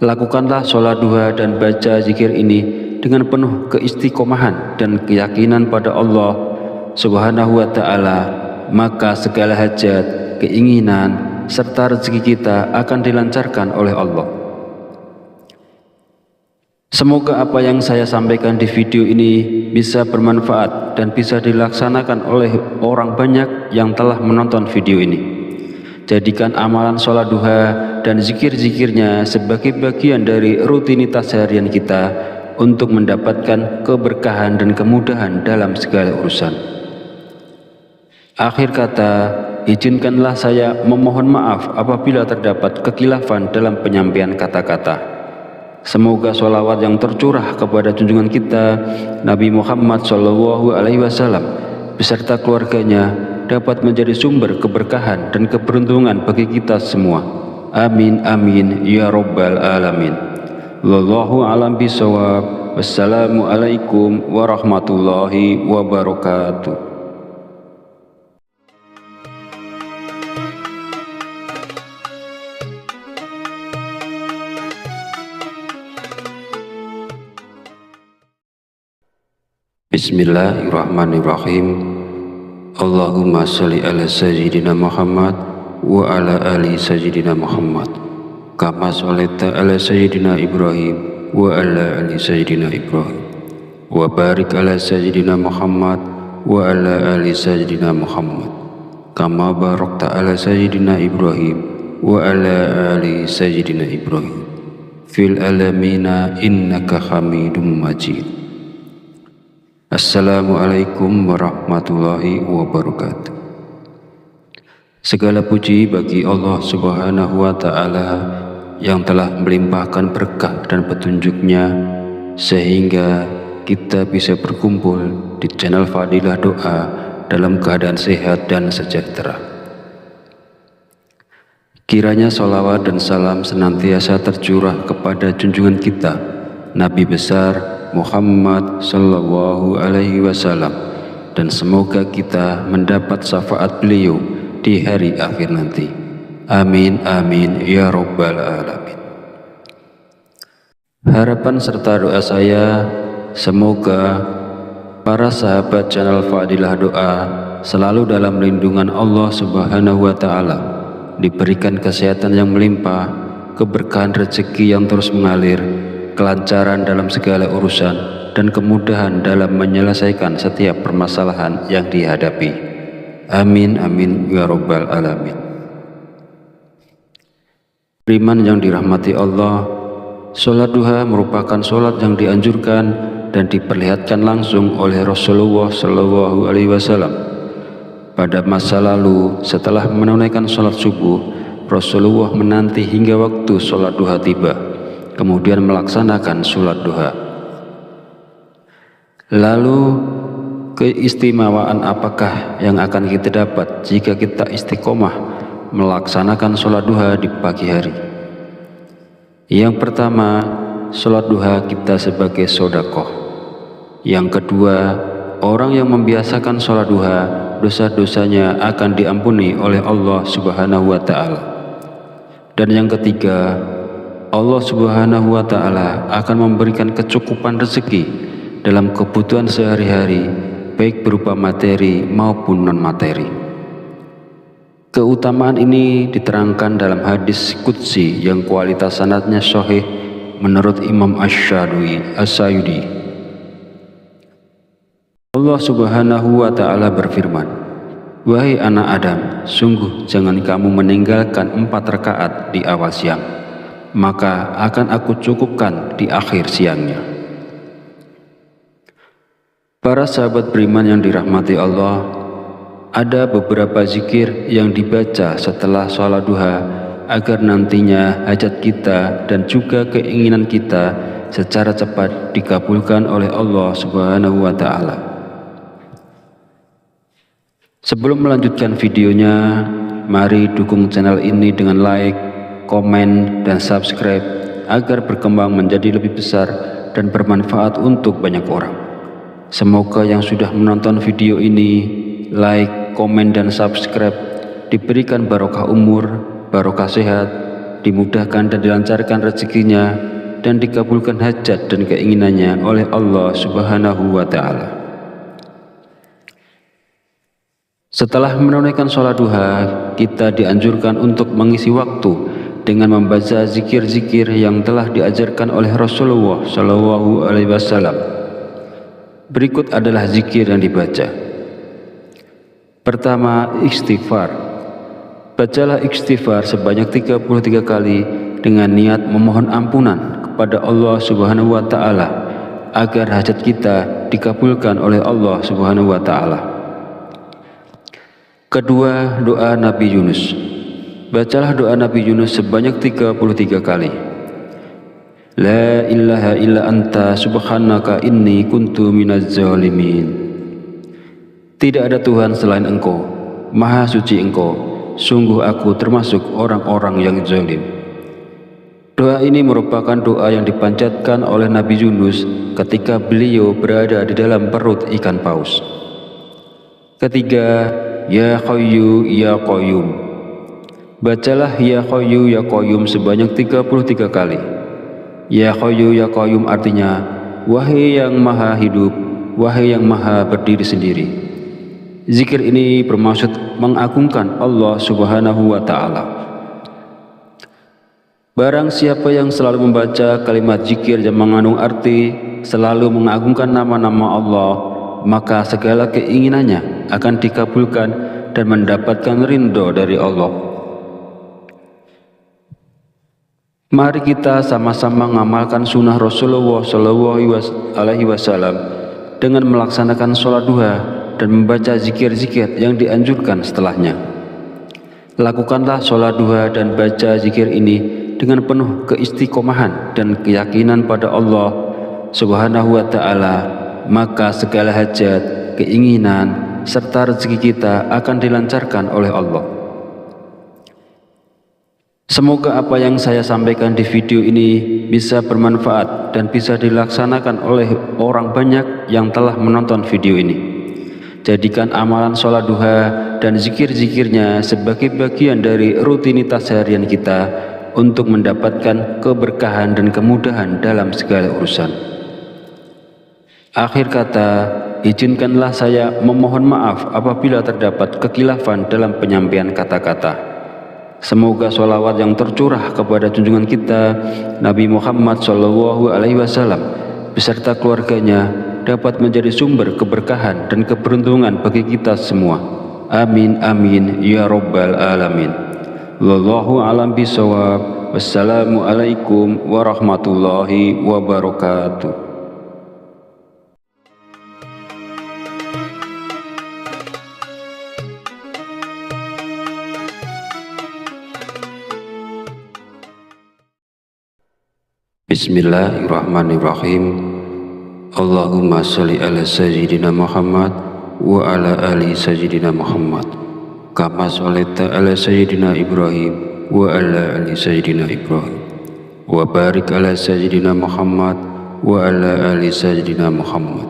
Lakukanlah sholat duha dan baca zikir ini dengan penuh keistiqomahan dan keyakinan pada Allah Subhanahu wa Ta'ala, maka segala hajat, keinginan, serta rezeki kita akan dilancarkan oleh Allah. Semoga apa yang saya sampaikan di video ini bisa bermanfaat dan bisa dilaksanakan oleh orang banyak yang telah menonton video ini. Jadikan amalan sholat duha dan zikir-zikirnya sebagai bagian dari rutinitas harian kita untuk mendapatkan keberkahan dan kemudahan dalam segala urusan. Akhir kata, izinkanlah saya memohon maaf apabila terdapat kekhilafan dalam penyampaian kata-kata. Semoga sholawat yang tercurah kepada junjungan kita Nabi Muhammad Shallallahu Alaihi Wasallam beserta keluarganya dapat menjadi sumber keberkahan dan keberuntungan bagi kita semua. Amin amin ya rabbal alamin. Wallahu a'lam bishawab. Wassalamualaikum warahmatullahi wabarakatuh. Bismillahirrahmanirrahim. Allahumma sholli ala sayyidina Muhammad wa ala ali sayyidina Muhammad kama sholaita ala sayyidina Ibrahim wa ala ali sayyidina Ibrahim wa barik ala sayyidina Muhammad wa ala ali sayyidina Muhammad kama barakta ala sayyidina Ibrahim wa ala ali sayyidina Ibrahim fil alamina innaka hamidum majid. Assalamualaikum warahmatullahi wabarakatuh. Segala puji bagi Allah Subhanahu wa Ta'ala yang telah melimpahkan berkah dan petunjuknya sehingga kita bisa berkumpul di channel Fadilah Doa dalam keadaan sehat dan sejahtera. Kiranya sholawat dan salam senantiasa tercurah kepada junjungan kita, Nabi besar Muhammad Sallallahu Alaihi Wasallam, dan semoga kita mendapat syafaat beliau di hari akhir nanti. Amin amin ya Rabbal Alamin. Harapan serta doa saya, semoga para sahabat channel Fadilah Doa selalu dalam lindungan Allah Subhanahu wa Ta'ala, diberikan kesehatan yang melimpah, keberkahan rezeki yang terus mengalir, kelancaran dalam segala urusan, dan kemudahan dalam menyelesaikan setiap permasalahan yang dihadapi. Amin amin ya Rabbal Alamin. Beriman yang dirahmati Allah, sholat duha merupakan sholat yang dianjurkan dan diperlihatkan langsung oleh Rasulullah Shallallahu Alaihi Wasallam. Pada masa lalu, setelah menunaikan sholat subuh, Rasulullah menanti hingga waktu sholat duha tiba, kemudian melaksanakan sholat duha. Lalu, keistimewaan apakah yang akan kita dapat jika kita istiqomah melaksanakan sholat duha di pagi hari? Yang pertama, sholat duha kita sebagai sedekah. Yang kedua, orang yang membiasakan sholat duha, dosa-dosanya akan diampuni oleh Allah Subhanahu wa Ta'ala. Dan yang ketiga, Allah Subhanahu wa Ta'ala akan memberikan kecukupan rezeki dalam kebutuhan sehari-hari, baik berupa materi maupun non-materi. Keutamaan ini diterangkan dalam hadis qudsi yang kualitas sanadnya sahih menurut Imam Asy-Syayudi. Allah Subhanahu wa Ta'ala berfirman, "Wahai anak Adam, sungguh jangan kamu meninggalkan 4 rakaat di awal siang, maka akan aku cukupkan di akhir siangnya." Para sahabat beriman yang dirahmati Allah, ada beberapa zikir yang dibaca setelah sholat duha agar nantinya hajat kita dan juga keinginan kita secara cepat dikabulkan oleh Allah Subhanahu wa Ta'ala. Sebelum melanjutkan videonya, mari dukung channel ini dengan like, komen, dan subscribe agar berkembang menjadi lebih besar dan bermanfaat untuk banyak orang. Semoga yang sudah menonton video ini, like, komen, dan subscribe diberikan barokah umur, barokah sehat, dimudahkan dan dilancarkan rezekinya, dan dikabulkan hajat dan keinginannya oleh Allah Subhanahu wa Ta'ala. Setelah menunaikan sholat duha, kita dianjurkan untuk mengisi waktu dengan membaca zikir-zikir yang telah diajarkan oleh Rasulullah Shallallahu Alaihi Wasallam. Berikut adalah zikir yang dibaca. Pertama, istighfar. Bacalah istighfar sebanyak 33 kali dengan niat memohon ampunan kepada Allah Subhanahu wa Ta'ala agar hajat kita dikabulkan oleh Allah Subhanahu wa Ta'ala. Kedua, doa Nabi Yunus. Bacalah doa Nabi Yunus sebanyak 33 kali. La ilaha illa anta subhanaka inni kuntu minaz zalimin. Tidak ada Tuhan selain Engkau, Maha Suci Engkau, sungguh aku termasuk orang-orang yang zalim. Doa ini merupakan doa yang dipanjatkan oleh Nabi Yunus ketika beliau berada di dalam perut ikan paus. Ketiga, Ya Hayyu Ya Qayyum. Bacalah Ya Hayyu Ya Qayyum sebanyak 33 kali. Ya Hayyu Ya Qayyum artinya, wahai yang maha hidup, wahai yang maha berdiri sendiri. Zikir ini bermaksud mengagungkan Allah Subhanahu wa Ta'ala. Barang siapa yang selalu membaca kalimat zikir yang mengandung arti selalu mengagungkan nama-nama Allah, maka segala keinginannya akan dikabulkan dan mendapatkan ridho dari Allah. Mari kita sama-sama mengamalkan sunnah Rasulullah Shallallahu Alaihi Wasallam dengan melaksanakan sholat duha dan membaca zikir-zikir yang dianjurkan setelahnya. Lakukanlah sholat duha dan baca zikir ini dengan penuh keistiqomahan dan keyakinan pada Allah Subhanahu wa Ta'ala, maka segala hajat, keinginan, serta rezeki kita akan dilancarkan oleh Allah. Semoga apa yang saya sampaikan di video ini bisa bermanfaat dan bisa dilaksanakan oleh orang banyak yang telah menonton video ini. Jadikan amalan sholat duha dan zikir-zikirnya sebagai bagian dari rutinitas harian kita untuk mendapatkan keberkahan dan kemudahan dalam segala urusan. Akhir kata, izinkanlah saya memohon maaf apabila terdapat kekhilafan dalam penyampaian kata-kata. Semoga sholawat yang tercurah kepada junjungan kita Nabi Muhammad SAW beserta keluarganya dapat menjadi sumber keberkahan dan keberuntungan bagi kita semua. Amin amin ya rabbal alamin. Wallahu a'lam bishawab. Wassalamualaikum warahmatullahi wabarakatuh. Bismillahirrahmanirrahim. Allahumma sholli ala sayyidina Muhammad wa ala ali sayyidina Muhammad kama sholaita ala sayyidina Ibrahim wa ala ali sayyidina Ibrahim wa barik ala sayyidina Muhammad wa ala ali sayyidina Muhammad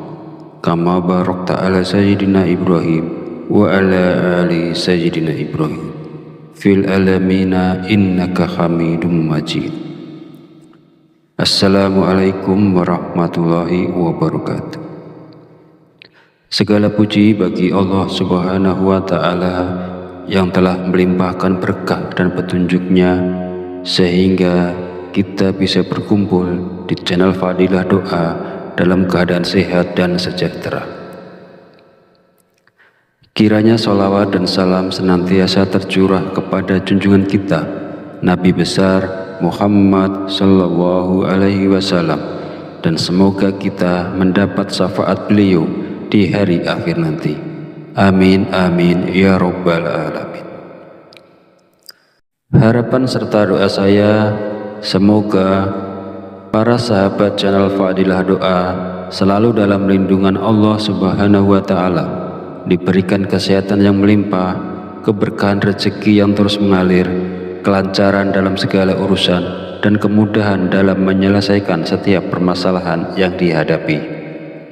kama barakta ala sayyidina Ibrahim wa ala ali sayyidina Ibrahim fil alamina innaka Hamidum Majid. Assalamualaikum warahmatullahi wabarakatuh. Segala puji bagi Allah Subhanahu wa Ta'ala yang telah melimpahkan berkah dan petunjuknya sehingga kita bisa berkumpul di channel Fadilah Doa dalam keadaan sehat dan sejahtera. Kiranya sholawat dan salam senantiasa tercurah kepada junjungan kita Nabi besar Muhammad sallallahu alaihi wasallam, dan semoga kita mendapat syafaat beliau di hari akhir nanti. Amin amin ya rabbal alamin. Harapan serta doa saya semoga para sahabat channel Fadilah Doa selalu dalam lindungan Allah Subhanahu wa Ta'ala, diberikan kesehatan yang melimpah, keberkahan rezeki yang terus mengalir, kelancaran dalam segala urusan, dan kemudahan dalam menyelesaikan setiap permasalahan yang dihadapi.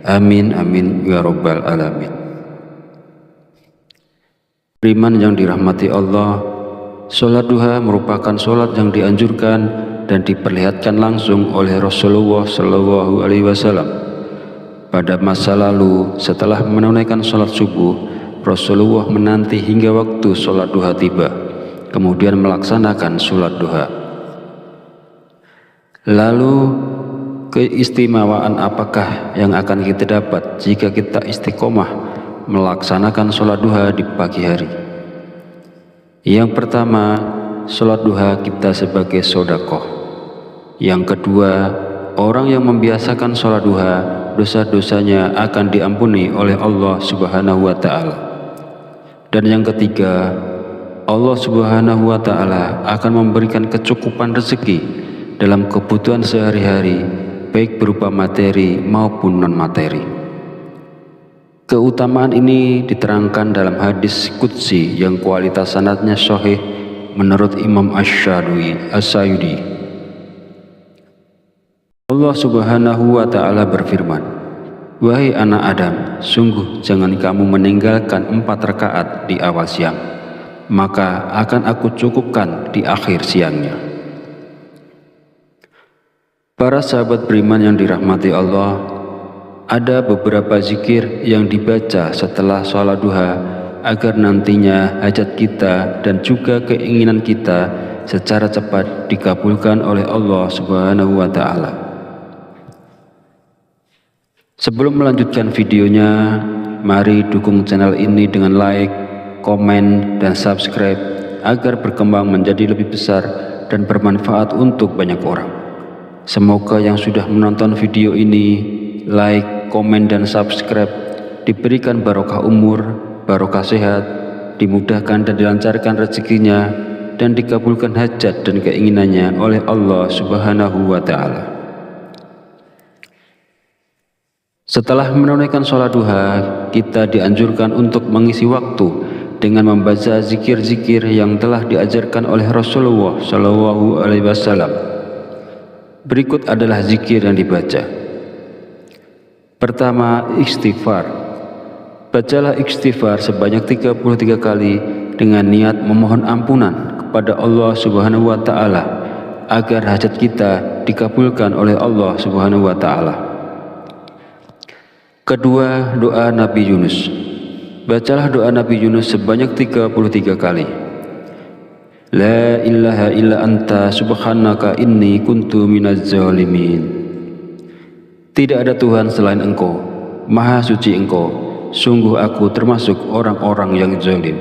Amin amin ya rabbal alamin. Beriman yang dirahmati Allah, sholat duha merupakan sholat yang dianjurkan dan diperlihatkan langsung oleh Rasulullah Shallallahu Alaihi Wasallam. Pada masa lalu, setelah menunaikan sholat subuh, Rasulullah menanti hingga waktu sholat duha tiba, kemudian melaksanakan sholat duha. Lalu keistimewaan apakah yang akan kita dapat jika kita istiqomah melaksanakan sholat duha di pagi hari? Yang pertama, sholat duha kita sebagai sedekah. Yang kedua, orang yang membiasakan sholat duha, dosa-dosanya akan diampuni oleh Allah Subhanahu wa Ta'ala. Dan yang ketiga, Allah Subhanahu wa Ta'ala akan memberikan kecukupan rezeki dalam kebutuhan sehari-hari, baik berupa materi maupun non-materi. Keutamaan ini diterangkan dalam hadis qudsi yang kualitas sanadnya sahih menurut Imam Asy-Syayudi. Allah Subhanahu wa Ta'ala berfirman, "Wahai anak Adam, sungguh jangan kamu meninggalkan 4 rakaat di awal siang, maka akan aku cukupkan di akhir siangnya." Para sahabat beriman yang dirahmati Allah, ada beberapa zikir yang dibaca setelah sholat duha agar nantinya hajat kita dan juga keinginan kita secara cepat dikabulkan oleh Allah Subhanahu wa Ta'ala. Sebelum melanjutkan videonya, mari dukung channel ini dengan like, komen, dan subscribe agar berkembang menjadi lebih besar dan bermanfaat untuk banyak orang. Semoga yang sudah menonton video ini, like, komen, dan subscribe diberikan barokah umur, barokah sehat, dimudahkan dan dilancarkan rezekinya, dan dikabulkan hajat dan keinginannya oleh Allah Subhanahu wa Ta'ala. Setelah menunaikan sholat duha, kita dianjurkan untuk mengisi waktu dengan membaca zikir-zikir yang telah diajarkan oleh Rasulullah Shallallahu Alaihi Wasallam. Berikut adalah zikir yang dibaca. Pertama, istighfar. Bacalah istighfar sebanyak 33 kali dengan niat memohon ampunan kepada Allah Subhanahu wa Ta'ala agar hajat kita dikabulkan oleh Allah Subhanahu wa Ta'ala. Kedua, doa Nabi Yunus. Bacalah doa Nabi Yunus sebanyak 33 kali. La ilaha illa anta subhanaka inni kuntu minaz zalimin. Tidak ada Tuhan selain Engkau, Maha Suci Engkau, sungguh aku termasuk orang-orang yang zalim.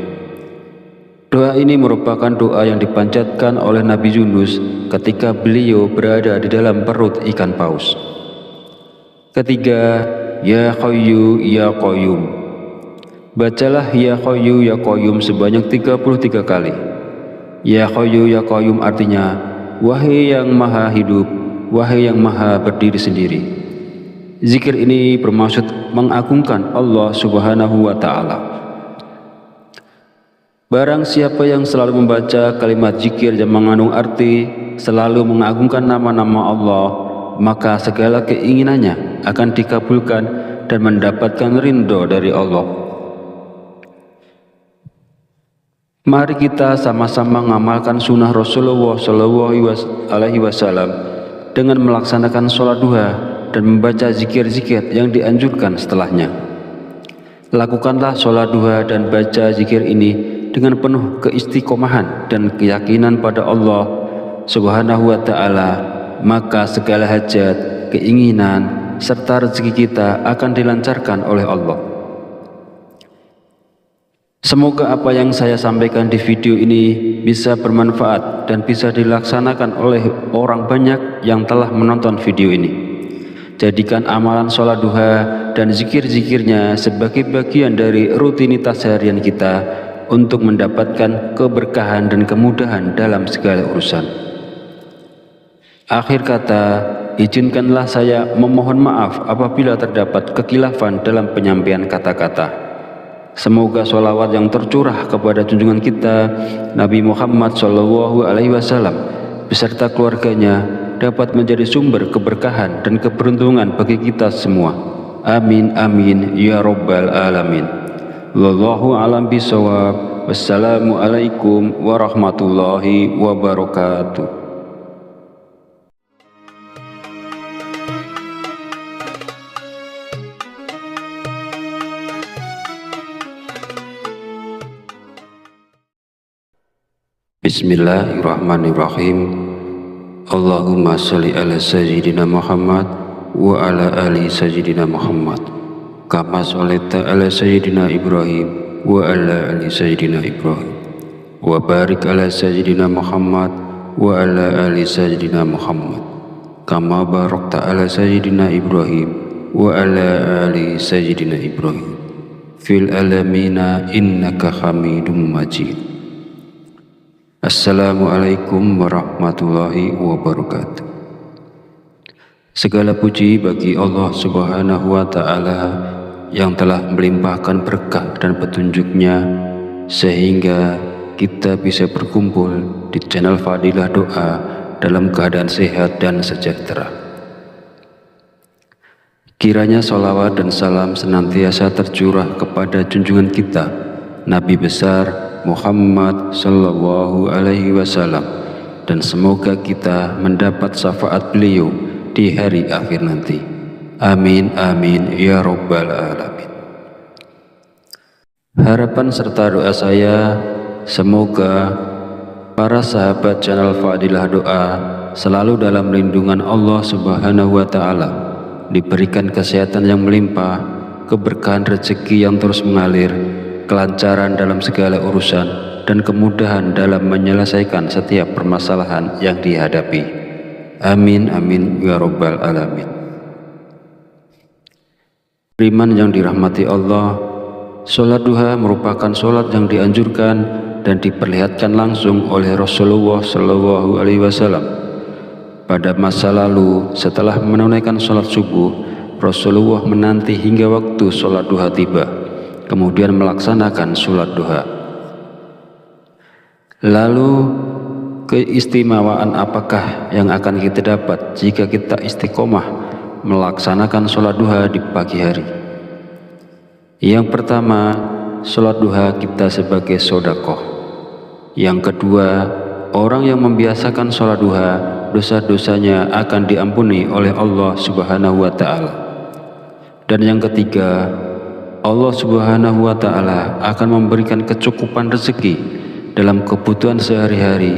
Doa ini merupakan doa yang dipanjatkan oleh Nabi Yunus ketika beliau berada di dalam perut ikan paus. Ketiga, Ya Hayyu Ya Qayyum. Bacalah Ya Hayyu Ya Qayyum sebanyak 33 kali. Ya Hayyu Ya Qayyum artinya, wahai yang maha hidup, wahai yang maha berdiri sendiri. Zikir ini bermaksud mengagungkan Allah Subhanahu wa Ta'ala. Barang siapa yang selalu membaca kalimat zikir yang mengandung arti selalu mengagungkan nama-nama Allah, maka segala keinginannya akan dikabulkan dan mendapatkan ridho dari Allah. Mari kita sama-sama mengamalkan sunnah Rasulullah Shallallahu Alaihi Wasallam dengan melaksanakan sholat duha dan membaca zikir-zikir yang dianjurkan setelahnya. Lakukanlah sholat duha dan baca zikir ini dengan penuh keistiqomahan dan keyakinan pada Allah Subhanahu wa Ta'ala, maka segala hajat, keinginan, serta rezeki kita akan dilancarkan oleh Allah. Semoga apa yang saya sampaikan di video ini bisa bermanfaat dan bisa dilaksanakan oleh orang banyak yang telah menonton video ini. Jadikan amalan sholat duha dan zikir-zikirnya sebagai bagian dari rutinitas harian kita untuk mendapatkan keberkahan dan kemudahan dalam segala urusan. Akhir kata, izinkanlah saya memohon maaf apabila terdapat kekhilafan dalam penyampaian kata-kata. Semoga sholawat yang tercurah kepada junjungan kita Nabi Muhammad Shallallahu Alaihi Wasallam beserta keluarganya dapat menjadi sumber keberkahan dan keberuntungan bagi kita semua. Amin amin ya robbal alamin. Wallahu a'lam bishawab. Wassalamualaikum warahmatullahi wabarakatuh. Bismillahirrahmanirrahim. Allahumma sholli ala sayyidina Muhammad wa ala ali sayyidina Muhammad kama sholaita ala sayyidina Ibrahim wa ala ali sayyidina Ibrahim wa barik ala sayyidina Muhammad wa ala ali sayyidina Muhammad kama barakta ala sayyidina Ibrahim wa ala ali sayyidina Ibrahim fil alamina innaka Hamidum Majid. Assalamualaikum warahmatullahi wabarakatuh. Segala puji bagi Allah Subhanahu wa Ta'ala yang telah melimpahkan berkah dan petunjuknya sehingga kita bisa berkumpul di channel Fadilah Doa dalam keadaan sehat dan sejahtera. Kiranya sholawat dan salam senantiasa tercurah kepada junjungan kita Nabi besar Muhammad Sallallahu Alaihi Wasallam, dan semoga kita mendapat syafaat beliau di hari akhir nanti. Amin amin ya robbal alamin. Harapan serta doa saya, semoga para sahabat channel Fadilah Doa selalu dalam lindungan Allah Subhanahu wa Ta'ala, diberikan kesehatan yang melimpah, keberkahan rezeki yang terus mengalir, kelancaran dalam segala urusan, dan kemudahan dalam menyelesaikan setiap permasalahan yang dihadapi. Amin amin ya robbal alamin. Beriman yang dirahmati Allah, sholat duha merupakan sholat yang dianjurkan dan diperlihatkan langsung oleh Rasulullah Shallallahu Alaihi Wasallam. Pada masa lalu, setelah menunaikan sholat subuh, Rasulullah menanti hingga waktu sholat duha tiba, kemudian melaksanakan sholat duha. Lalu keistimewaan apakah yang akan kita dapat jika kita istiqomah melaksanakan sholat duha di pagi hari? Yang pertama, sholat duha kita sebagai sedekah. Yang kedua, orang yang membiasakan sholat duha, dosa-dosanya akan diampuni oleh Allah Subhanahu wa Ta'ala. Dan yang ketiga, Allah Subhanahu wa Ta'ala akan memberikan kecukupan rezeki dalam kebutuhan sehari-hari,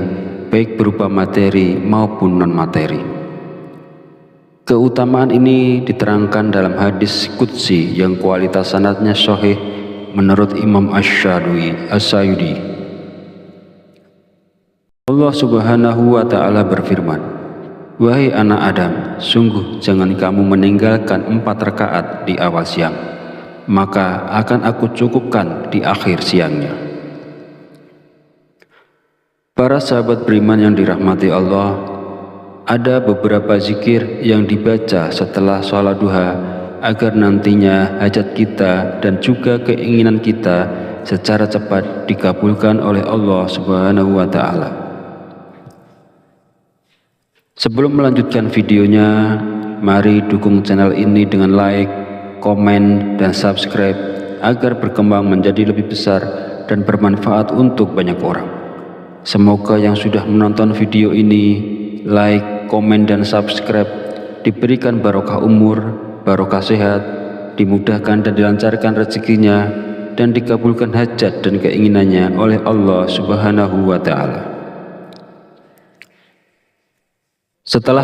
baik berupa materi maupun non-materi. Keutamaan ini diterangkan dalam hadis qudsi yang kualitas sanadnya sahih menurut Imam Asy-Syayudi. Allah Subhanahu wa Ta'ala berfirman, "Wahai anak Adam, sungguh jangan kamu meninggalkan 4 rakaat di awal siang, maka akan aku cukupkan di akhir siangnya." Para sahabat beriman yang dirahmati Allah, ada beberapa zikir yang dibaca setelah sholat duha agar nantinya hajat kita dan juga keinginan kita secara cepat dikabulkan oleh Allah Subhanahu wa Ta'ala. Sebelum melanjutkan videonya, mari dukung channel ini dengan like, komen, dan subscribe agar berkembang menjadi lebih besar dan bermanfaat untuk banyak orang. Semoga yang sudah menonton video ini, like, komen, dan subscribe diberikan barokah umur, barokah sehat, dimudahkan dan dilancarkan rezekinya, dan dikabulkan hajat dan keinginannya oleh Allah Subhanahu wa Ta'ala. Setelah